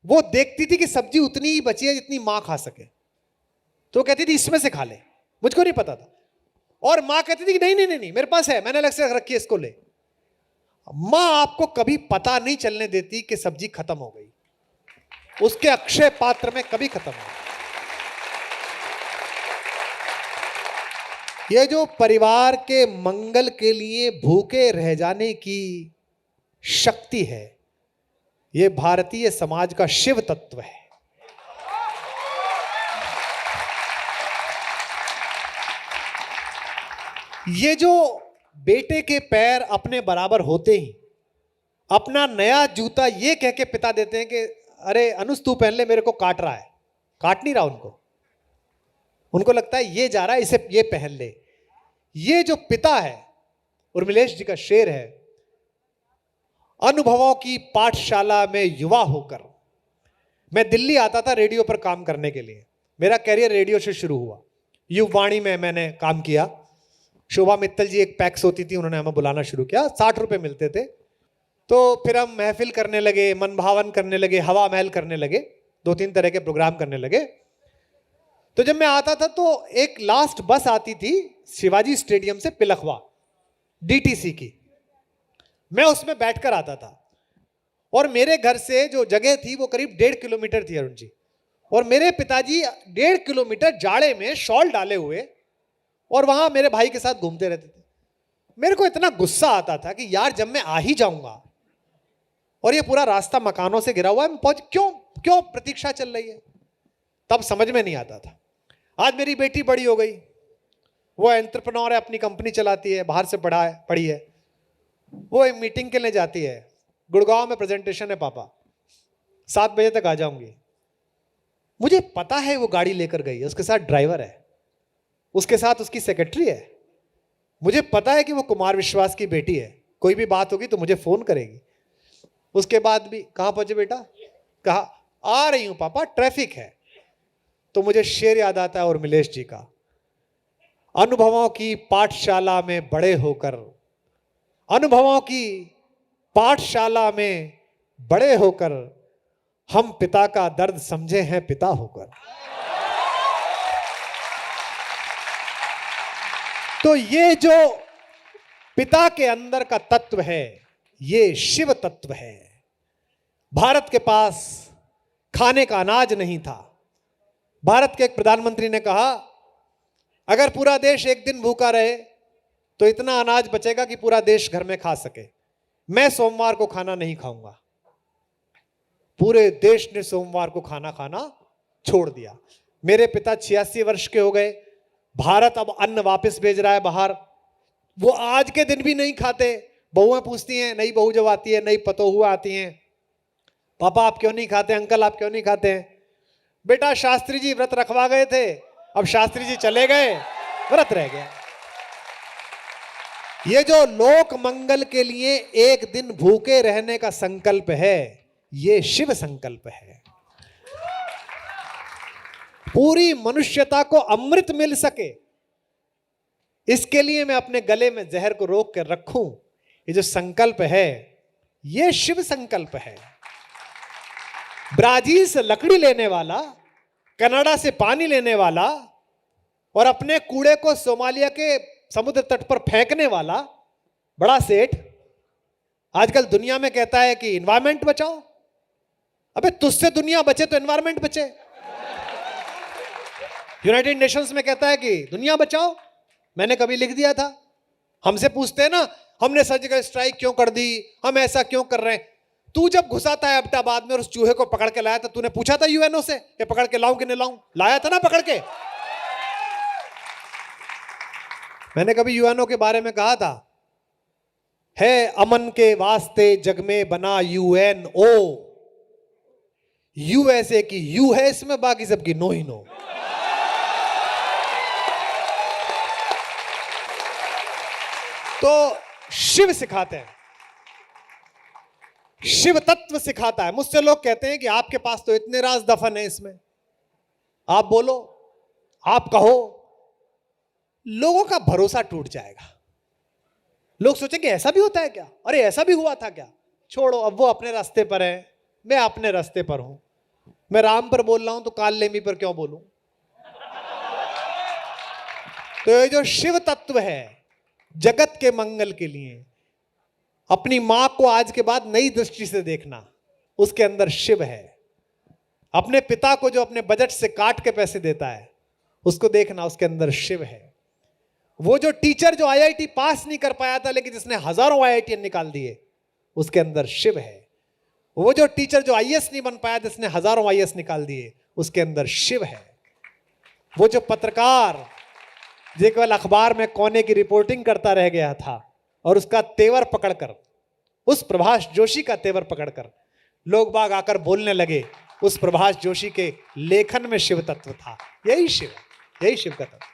A: वो देखती थी कि सब्जी उतनी ही बची है जितनी माँ खा सके, तो कहती थी इसमें से खा ले, मुझको नहीं पता था। और माँ कहती थी कि नहीं नहीं नहीं नहीं, मेरे पास है, मैंने अलग से रख रखी है, इसको ले। माँ आपको कभी पता नहीं चलने देती कि सब्जी खत्म हो गई, उसके अक्षय पात्र में कभी खत्म हो। ये जो परिवार के मंगल के लिए भूखे रह जाने की शक्ति है, ये भारतीय समाज का शिव तत्व है। ये जो बेटे के पैर अपने बराबर होते ही अपना नया जूता ये कह के पिता देते हैं कि अरे अनुज तू पहन ले, मेरे को काट रहा है, काट नहीं रहा उनको लगता है ये जा रहा है, इसे ये पहन ले। ये जो पिता है, उर्मिलेश जी का शेर है, अनुभवों की पाठशाला में युवा होकर। मैं दिल्ली आता था रेडियो पर काम करने के लिए, मेरा कैरियर रेडियो से शुरू हुआ। युववाणी में मैंने काम किया, शोभा मित्तल जी एक पैक्स होती थी, उन्होंने हमें बुलाना शुरू किया, 60 रुपए मिलते थे। तो फिर हम महफिल करने लगे, मन भावन करने लगे, हवा महल करने लगे, 2-3 तरह के प्रोग्राम करने लगे। तो जब मैं आता था तो एक लास्ट बस आती थी शिवाजी स्टेडियम से पिलखवा, डीटीसी की, मैं उसमें बैठकर आता था। और मेरे घर से जो जगह थी वो करीब 1.5 किलोमीटर थी अरुण जी, और मेरे पिताजी 1.5 किलोमीटर जाड़े में शॉल डाले हुए और वहां मेरे भाई के साथ घूमते रहते थे। मेरे को इतना गुस्सा आता था कि यार जब मैं आ ही जाऊंगा और ये पूरा रास्ता मकानों से घिरा हुआ है, पहुंच क्यों प्रतीक्षा चल रही है, तब समझ में नहीं आता था। आज मेरी बेटी बड़ी हो गई, वो एंटरप्रेन्योर है, अपनी कंपनी चलाती है, बाहर से पढ़ी है, वो एक मीटिंग के लिए जाती है, गुड़गांव में प्रेजेंटेशन है पापा, 7 बजे तक आ जाऊंगी। मुझे पता है वो गाड़ी लेकर गई है, उसके साथ ड्राइवर है, उसके साथ उसकी सेक्रेटरी है, मुझे पता है कि वो कुमार विश्वास की बेटी है, कोई भी बात होगी तो मुझे फोन करेगी। उसके बाद भी कहां पहुंचे बेटा, कहा आ रही हूं पापा, ट्रैफिक है। तो मुझे शेर याद आता है उर्मिलेश जी का, अनुभवों की पाठशाला में बड़े होकर, अनुभवों की पाठशाला में बड़े होकर हम पिता का दर्द समझे हैं पिता होकर। तो ये जो पिता के अंदर का तत्व है, ये शिव तत्व है। भारत के पास खाने का अनाज नहीं था। भारत के एक प्रधानमंत्री ने कहा अगर पूरा देश एक दिन भूखा रहे तो इतना अनाज बचेगा कि पूरा देश घर में खा सके। मैं सोमवार को खाना नहीं खाऊंगा। पूरे देश ने सोमवार को खाना खाना छोड़ दिया। मेरे पिता 86 वर्ष के हो गए, भारत अब अन्न वापस भेज रहा है बाहर, वो आज के दिन भी नहीं खाते। बहुएं पूछती हैं, नई बहू जब आती है, नई पतोहुआ आती हैं, पापा आप क्यों नहीं खाते, अंकल आप क्यों नहीं खाते हैं। बेटा शास्त्री जी व्रत रखवा गए थे, अब शास्त्री जी चले गए, व्रत रह गया। ये जो लोक मंगल के लिए एक दिन भूखे रहने का संकल्प है, ये शिव संकल्प है। पूरी मनुष्यता को अमृत मिल सके, इसके लिए मैं अपने गले में जहर को रोक कर रखूं, ये जो संकल्प है ये शिव संकल्प है। ब्राजील से लकड़ी लेने वाला, कनाडा से पानी लेने वाला और अपने कूड़े को सोमालिया के समुद्र तट पर फेंकने वाला बड़ा सेठ आजकल दुनिया में कहता है कि एनवायरमेंट बचाओ। अबे तुझसे दुनिया बचे तो एनवायरमेंट बचे। यूनाइटेड नेशंस में कहता है कि दुनिया बचाओ, मैंने कभी लिख दिया था। हमसे पूछते हैं ना, हमने सर्जिकल स्ट्राइक क्यों कर दी, हम ऐसा क्यों कर रहे हैं। तू जब घुसा था अब्टाबाद में और उस चूहे को पकड़ के लाया था, तूने पूछा था यूएनओ से कि पकड़ के लाऊं कि नहीं लाऊं? लाया था ना पकड़ के। मैंने कभी यूएनओ के बारे में कहा था, है अमन के वास्ते जग में बना यूएनओ। यूएसए की यू है इसमें, बाकी सबकी नो ही नो। तो शिव सिखाते हैं, शिव तत्व सिखाता है। मुझसे लोग कहते हैं कि आपके पास तो इतने राज दफन है इसमें, आप बोलो, आप कहो। लोगों का भरोसा टूट जाएगा। लोग सोचेंगे ऐसा भी होता है क्या, अरे ऐसा भी हुआ था क्या। छोड़ो, अब वो अपने रास्ते पर है, मैं अपने रास्ते पर हूं। मैं राम पर बोल रहा हूं तो काल नेमी पर क्यों बोलूं। तो ये जो शिव तत्व है जगत के मंगल के लिए, अपनी मां को आज के बाद नई दृष्टि से देखना, उसके अंदर शिव है। अपने पिता को जो अपने बजट से काट के पैसे देता है, उसको देखना, उसके अंदर शिव है। वो जो टीचर जो आईआईटी पास नहीं कर पाया था लेकिन जिसने हजारों आईआईटी निकाल दिए, उसके अंदर शिव है। वो जो टीचर जो आईएएस नहीं बन पाया, जिसने हजारों आईएएस निकाल दिए, उसके अंदर शिव है। वो जो पत्रकार जो केवल अखबार में कोने की रिपोर्टिंग करता रह गया था और उसका तेवर पकड़कर, उस प्रभाष जोशी का तेवर पकड़कर लोग बाग आकर बोलने लगे, उस प्रभाष जोशी के लेखन में शिव तत्व था। यही शिव है, यही शिव का तत्व।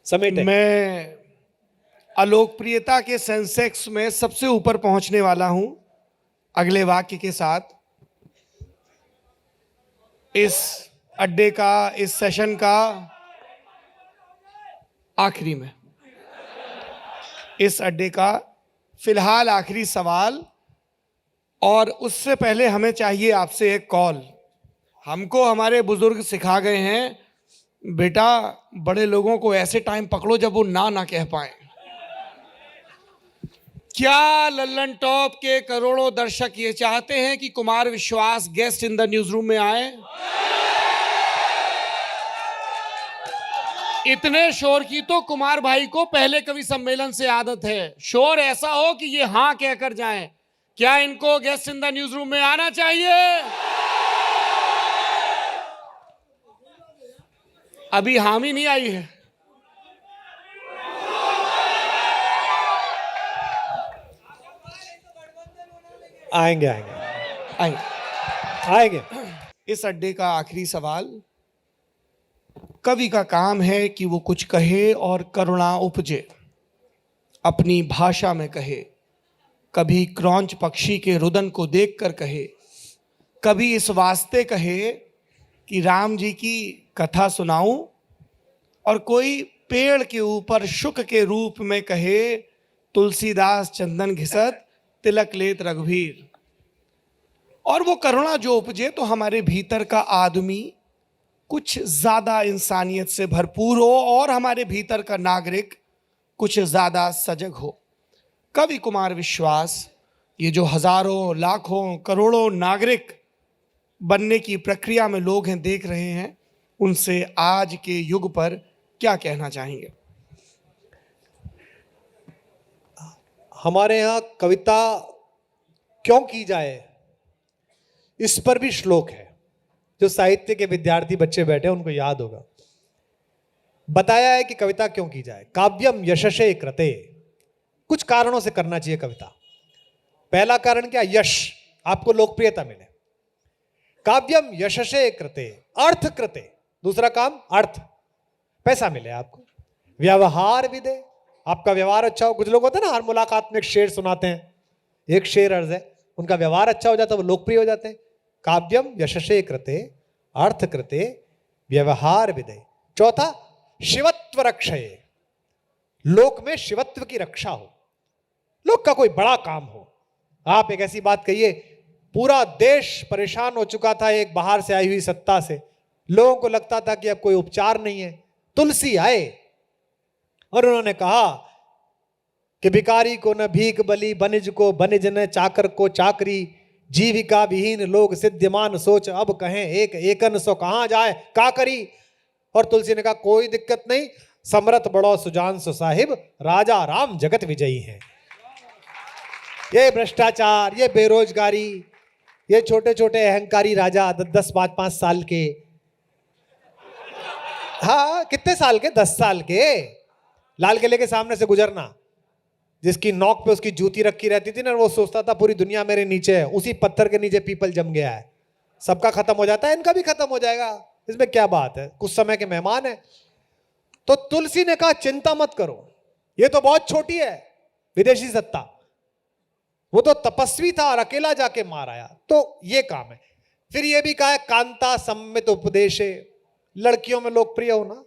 A: समेटे।
B: मैं अलोकप्रियता के सेंसेक्स में सबसे ऊपर पहुंचने वाला हूं अगले वाक्य के साथ। इस अड्डे का, इस सेशन का आखिरी में, इस अड्डे का फिलहाल आखिरी सवाल। और उससे पहले हमें चाहिए आपसे एक कॉल। हमको हमारे बुजुर्ग सिखा गए हैं, बेटा बड़े लोगों को ऐसे टाइम पकड़ो जब वो ना कह पाए। क्या लल्लन टॉप के करोड़ों दर्शक ये चाहते हैं कि कुमार विश्वास guest in the news room में आए? इतने शोर की तो कुमार भाई को पहले कवि सम्मेलन से आदत है, शोर ऐसा हो कि ये हां कहकर जाएं। क्या इनको guest in the news room में आना चाहिए? अभी हामी नहीं आई है।
A: आएंगे आएंगे
B: आएंगे
A: आएंगे।
B: इस अड्डे का आखिरी सवाल। कवि का काम है कि वो कुछ कहे और करुणा उपजे, अपनी भाषा में कहे। कभी क्रौंच पक्षी के रुदन को देखकर कहे, कभी इस वास्ते कहे कि राम जी की कथा सुनाऊं, और कोई पेड़ के ऊपर शुक के रूप में कहे, तुलसीदास चंदन घिसत तिलक लेत रघुवीर। और वो करुणा जो उपजे तो हमारे भीतर का आदमी कुछ ज्यादा इंसानियत से भरपूर हो और हमारे भीतर का नागरिक कुछ ज्यादा सजग हो। कवि कुमार विश्वास ये जो हजारों लाखों करोड़ों नागरिक बनने की प्रक्रिया में लोग हैं, देख रहे हैं, उनसे आज के युग पर क्या कहना चाहेंगे?
A: हमारे यहाँ कविता क्यों की जाए, इस पर भी श्लोक है। जो साहित्य के विद्यार्थी बच्चे बैठे उनको याद होगा। बताया है कि कविता क्यों की जाए। काव्यम यशसे कृते, कुछ कारणों से करना चाहिए कविता। पहला कारण क्या? यश, आपको लोकप्रियता मिले। काव्यम यशसे कृते, अर्थ कृते, दूसरा काम अर्थ, पैसा मिले आपको। व्यवहार विदे, आपका व्यवहार अच्छा हो। कुछ लोग होते हैं ना, हर मुलाकात में एक शेर सुनाते हैं, एक शेर अर्ज है, उनका व्यवहार अच्छा हो जाता है, वो लोकप्रिय हो जाते हैं। काव्यम यशसे कृते, अर्थ कृते, व्यवहार विदे। चौथा, शिवत्व रक्षये, लोक में शिवत्व की रक्षा हो, लोक का कोई बड़ा काम हो। आप एक ऐसी बात कहिए, पूरा देश परेशान हो चुका था एक बाहर से आई हुई सत्ता से, लोगों को लगता था कि अब कोई उपचार नहीं है। तुलसी आए और उन्होंने कहा कि भिखारी को न भीख बली, बनिज को बनिज न चाकर को चाकरी, जीविका विहीन लोग सिद्धिमान सोच, अब कहें एक एकन सो कहां जाए का करी। और तुलसी ने कहा कोई दिक्कत नहीं, समरथ बड़ो सुजान सो साहिब, राजा राम जगत विजयी हैं। ये भ्रष्टाचार, ये बेरोजगारी, ये छोटे छोटे अहंकारी राजा 10 5 साल के, हाँ कितने साल के, 10 साल के, लाल किले के सामने से गुजरना, जिसकी नोक पे उसकी जूती रखी रहती थी ना, वो सोचता था पूरी दुनिया मेरे नीचे है, उसी पत्थर के नीचे पीपल जम गया है, सबका खत्म हो जाता है, इनका भी खत्म हो जाएगा, इसमें क्या बात है, कुछ समय के मेहमान है। तो तुलसी ने कहा चिंता मत करो, ये तो बहुत छोटी है विदेशी सत्ता, वो तो तपस्वी था और अकेला जाके मार आया, तो ये काम है। फिर ये भी कहा है कांता सम्मित उपदेशे, लड़कियों में लोकप्रिय हो ना,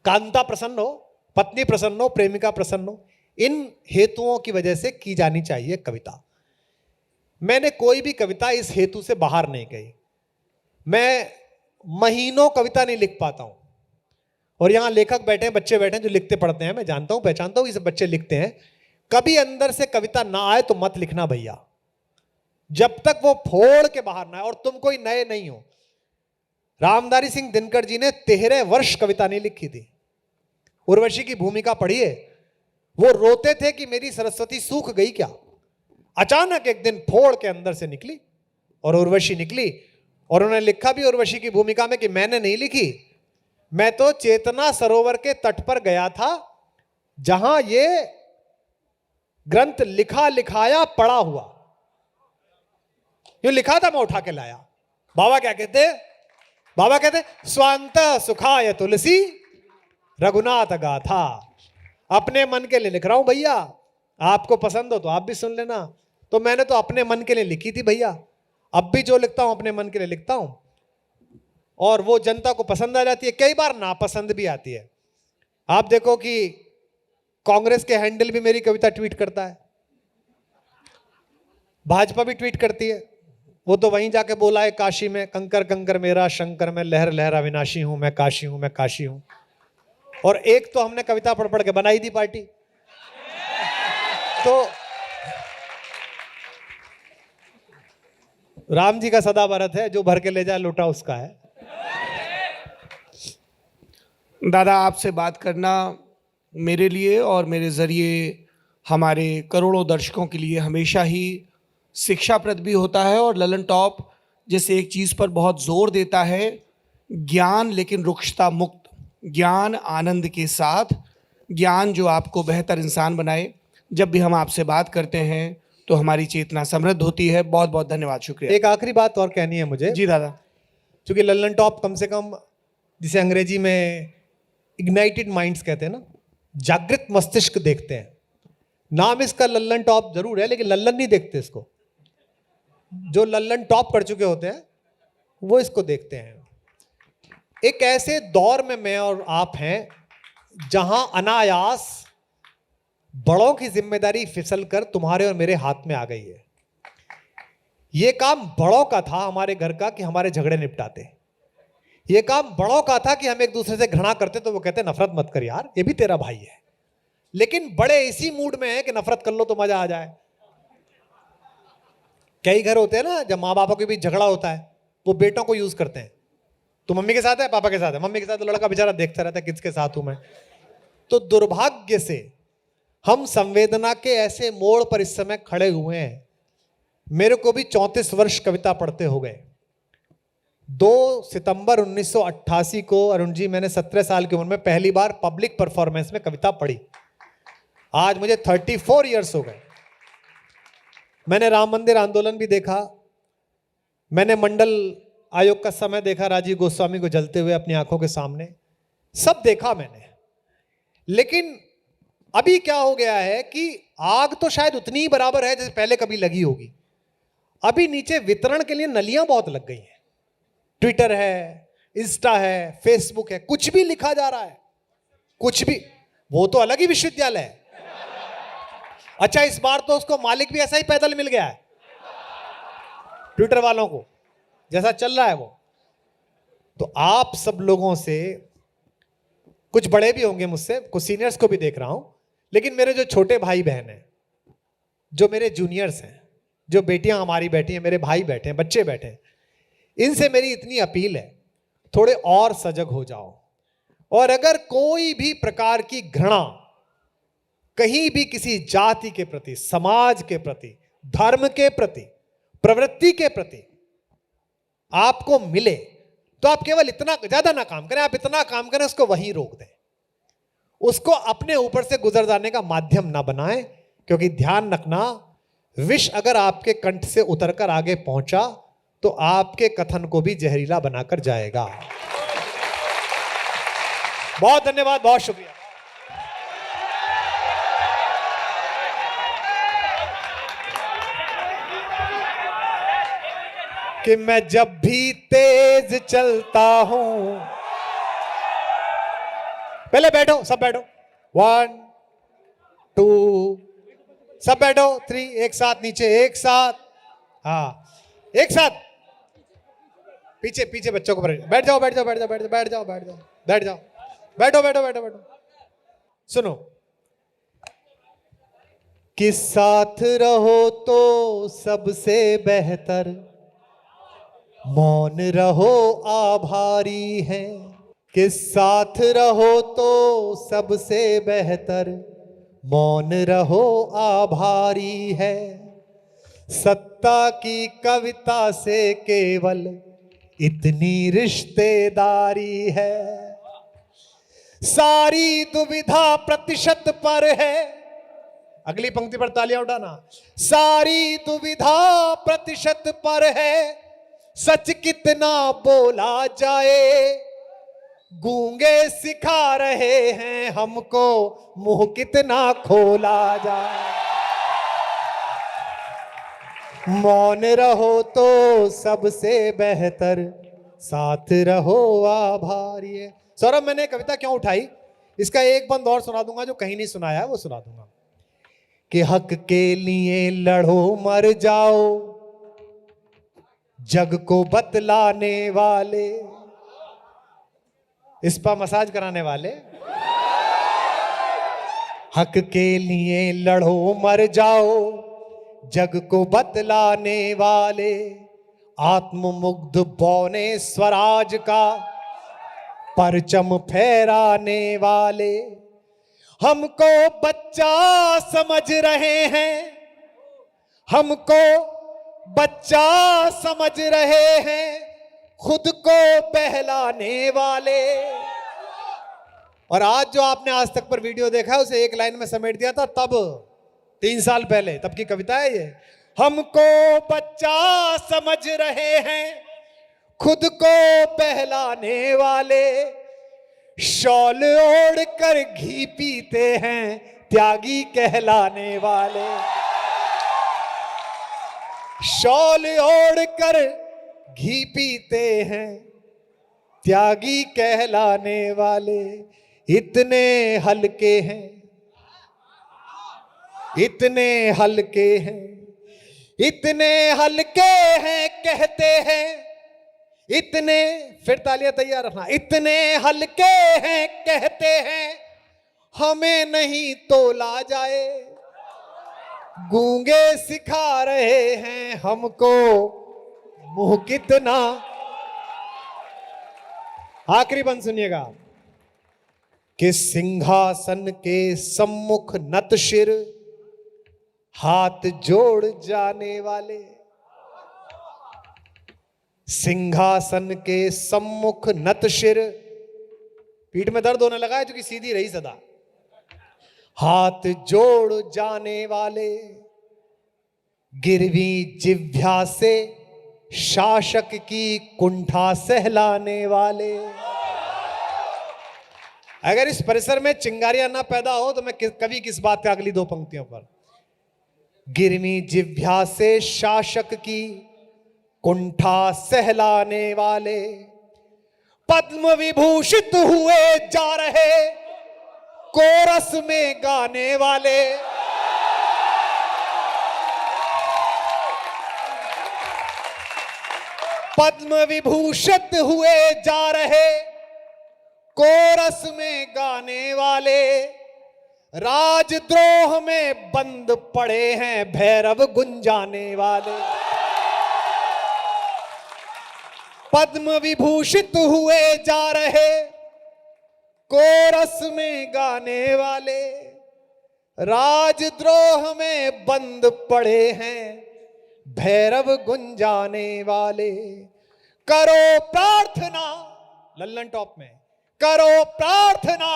A: कांता प्रसन्न हो, पत्नी प्रसन्न हो, प्रेमिका प्रसन्न हो, इन हेतुओं की वजह से की जानी चाहिए कविता। मैंने कोई भी कविता इस हेतु से बाहर नहीं गई, मैं महीनों कविता नहीं लिख पाता हूं, और यहां लेखक बैठे हैं, बच्चे बैठे हैं जो लिखते पढ़ते हैं, मैं जानता हूं, पहचानता हूं, ये सब बच्चे लिखते हैं। कभी अंदर से कविता ना आए तो मत लिखना भैया, जब तक वो फोड़ के बाहर ना आए, और तुम कोई नए नहीं हो। रामधारी सिंह दिनकर जी ने 13 वर्ष कविता नहीं लिखी थी। उर्वशी की भूमिका पढ़िए, वो रोते थे कि मेरी सरस्वती सूख गई क्या, अचानक एक दिन फोड़ के अंदर से निकली, और उर्वशी निकली। और उन्होंने लिखा भी उर्वशी की भूमिका में कि मैंने नहीं लिखी, मैं तो चेतना सरोवर के तट पर गया था, जहां ये ग्रंथ लिखा लिखाया पड़ा हुआ, यूं लिखा था, मैं उठा के लाया। बाबा क्या कहते, बाबा कहते स्वांत सुखाय तुलसी रघुनाथ गाथा, अपने मन के लिए लिख रहा हूं भैया, आपको पसंद हो तो आप भी सुन लेना। तो मैंने तो अपने मन के लिए लिखी थी भैया, अब भी जो लिखता हूं अपने मन के लिए लिखता हूं, और वो जनता को पसंद आ जाती है, कई बार नापसंद भी आती है। आप देखो कि कांग्रेस के हैंडल भी मेरी कविता ट्वीट करता है, भाजपा भी ट्वीट करती है, वो तो वहीं जाके बोला है काशी में, कंकर कंकर मेरा शंकर में, लहर लहर अविनाशी हूं मैं, काशी हूं मैं, काशी हूं। और एक तो हमने कविता पढ़ पढ़ के बनाई थी पार्टी। तो राम जी का सदा भरत है, जो भर के ले जाए लोटा उसका है।
B: दादा, आपसे बात करना मेरे लिए और मेरे ज़रिए हमारे करोड़ों दर्शकों के लिए हमेशा ही शिक्षाप्रद भी होता है। और ललन टॉप जैसे एक चीज़ पर बहुत जोर देता है, ज्ञान लेकिन रुक्षता मुक्त, ज्ञान आनंद के साथ, ज्ञान जो आपको बेहतर इंसान बनाए। जब भी हम आपसे बात करते हैं तो हमारी चेतना समृद्ध होती है। बहुत बहुत धन्यवाद, शुक्रिया।
A: एक आखिरी बात और कहनी है मुझे।
B: जी दादा।
A: क्योंकि ललन टॉप कम से कम, जिसे अंग्रेजी में इग्नाइटेड माइंड्स कहते हैं ना, जागृत मस्तिष्क देखते हैं। नाम इसका लल्लन टॉप जरूर है, लेकिन लल्लन नहीं देखते इसको। जो लल्लन टॉप कर चुके होते हैं वो इसको देखते हैं। एक ऐसे दौर में मैं और आप हैं जहां अनायास बड़ों की जिम्मेदारी फिसल कर तुम्हारे और मेरे हाथ में आ गई है। यह काम बड़ों का था हमारे घर का कि हमारे झगड़े निपटाते। यह काम बड़ों का था कि हम एक दूसरे से घृणा करते तो वो कहते नफरत मत कर यार, ये भी तेरा भाई है। लेकिन बड़े इसी मूड में है कि नफरत कर लो तो मजा आ जाए। कई घर होते हैं ना जब माँ बापों के बीच झगड़ा होता है, वो बेटों को यूज करते हैं। तो मम्मी के साथ है, पापा के साथ है, मम्मी के साथ, तो लड़का बेचारा देखता रहता है किसके साथ हूं मैं। तो दुर्भाग्य से हम संवेदना के ऐसे मोड़ पर इस समय खड़े हुए हैं। मेरे को भी 34 वर्ष कविता पढ़ते हो गए। 2 सितंबर 1988 को अरुण जी, मैंने 17 साल की उम्र में पहली बार पब्लिक परफॉर्मेंस में कविता पढ़ी। आज मुझे 34 इयर्स हो गए। मैंने राम मंदिर आंदोलन भी देखा, मैंने मंडल आयोग का समय देखा, राजीव गोस्वामी को जलते हुए अपनी आंखों के सामने, सब देखा मैंने। लेकिन अभी क्या हो गया है कि आग तो शायद उतनी ही बराबर है जैसे पहले कभी लगी होगी। अभी नीचे वितरण के लिए नलियां बहुत लग गई हैं। ट्विटर है, इंस्टा है, फेसबुक है, कुछ भी लिखा जा रहा है, कुछ भी। वो तो अलग ही विश्वविद्यालय है। अच्छा, इस बार तो उसको मालिक भी ऐसा ही पैदल मिल गया है, ट्विटर वालों को, जैसा चल रहा है वो। तो आप सब लोगों से, कुछ बड़े भी होंगे मुझसे, कुछ सीनियर्स को भी देख रहा हूं, लेकिन मेरे जो छोटे भाई बहन हैं, जो मेरे जूनियर्स हैं, जो बेटियां हमारी बैठी हैं, मेरे भाई बैठे हैं, बच्चे बैठे हैं, इनसे मेरी इतनी अपील है, थोड़े और सजग हो जाओ। और अगर कोई भी प्रकार की घृणा कहीं भी किसी जाति के प्रति, समाज के प्रति, धर्म के प्रति, प्रवृत्ति के प्रति आपको मिले, तो आप केवल इतना ज्यादा ना काम करें, आप इतना काम करें उसको वहीं रोक दें, उसको अपने ऊपर से गुजर जाने का माध्यम ना बनाएं। क्योंकि ध्यान रखना, विष अगर आपके कंठ से उतरकर आगे पहुंचा तो आपके कथन को भी जहरीला बनाकर जाएगा। बहुत धन्यवाद, बहुत शुक्रिया। कि मैं जब भी तेज चलता हूं, पहले बैठो, सब बैठो, 1 2, सब बैठो, 3, एक साथ नीचे, एक साथ, हाँ एक साथ, पीछे पीछे बच्चों को बैठ जाओ, बैठ जाओ, बैठ जाओ, बैठ जाओ, बैठ जाओ, बैठ जाओ, बैठ जाओ, बैठो बैठो बैठो बैठो। सुनो, कि साथ रहो तो सबसे बेहतर, मौन रहो आभारी है। कि साथ रहो तो सबसे बेहतर, मौन रहो आभारी है। सत्ता की कविता से केवल इतनी रिश्तेदारी है, सारी दुविधा प्रतिशत पर है। अगली पंक्ति पर तालियां उठाना। सारी दुविधा प्रतिशत पर है, सच कितना बोला जाए, गूंगे सिखा रहे हैं हमको, मुंह कितना खोला जाए। मौन रहो तो सबसे बेहतर, साथ रहो आभारी है। सौरभ, मैंने कविता क्यों उठाई, इसका एक बंद और सुना दूंगा जो कहीं नहीं सुनाया है, वो सुना दूंगा। कि हक के लिए लड़ो मर जाओ, जग को बतलाने वाले, इस पर मसाज कराने वाले। हक के लिए लड़ो मर जाओ, जग को बतलाने वाले, आत्ममुग्ध बौने स्वराज का परचम फहराने वाले। हमको बच्चा समझ रहे हैं, हमको बच्चा समझ रहे हैं, खुद को बहलाने वाले। और आज जो आपने आज तक पर वीडियो देखा है उसे एक लाइन में समेट दिया था तब, 3 साल पहले, तब की कविता है ये। हमको बच्चा समझ रहे हैं, खुद को बहलाने वाले, शॉल ओढ़ कर घी पीते हैं, त्यागी कहलाने वाले। शॉल ओढ़ कर घी पीते हैं, त्यागी कहलाने वाले। इतने हल्के हैं, इतने हल्के हैं, इतने हल्के हैं, कहते हैं इतने, फिर तालियां तैयार रखना। इतने हल्के हैं, कहते हैं हमें नहीं तोला जाए, गूंगे सिखा रहे हैं हमको, मुंह कितना। आखिरी बंद सुनिएगा। कि सिंहासन के सम्मुख नत शिर, हाथ जोड़ जाने वाले। सिंहासन के सम्मुख नत शिर, पीठ में दर्द होने लगा है क्योंकि सीधी रही सदा। हाथ जोड़ जाने वाले, गिरवी जिह्वा से शासक की कुंठा सहलाने वाले। अगर इस परिसर में चिंगारियां ना पैदा हो तो मैं कभी किस बात का, अगली 2 पंक्तियों पर। गिरवी जिह्वा से शासक की कुंठा सहलाने वाले, पद्म विभूषित हुए जा रहे, कोरस में गाने वाले। पद्म विभूषित हुए जा रहे, कोरस में गाने वाले। राजद्रोह में बंद पड़े हैं भैरव गुंजाने वाले, पद्म विभूषित हुए जा रहे कोरस में गाने वाले, राजद्रोह में बंद पड़े हैं भैरव गुंजाने वाले। करो प्रार्थना, लल्लन टॉप में, करो प्रार्थना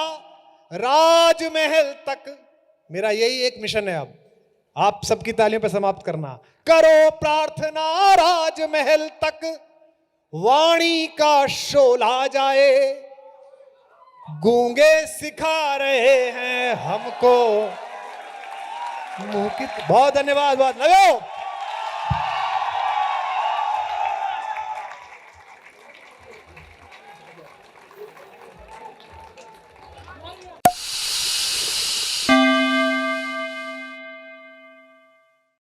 A: राजमहल तक। मेरा यही एक मिशन है अब, आप सबकी तालियों पर समाप्त करना। करो प्रार्थना राजमहल तक, वाणी का शोला जाए, गूंगे सिखा रहे हैं हमको मुंह की। बहुत धन्यवाद, बहुत लगो।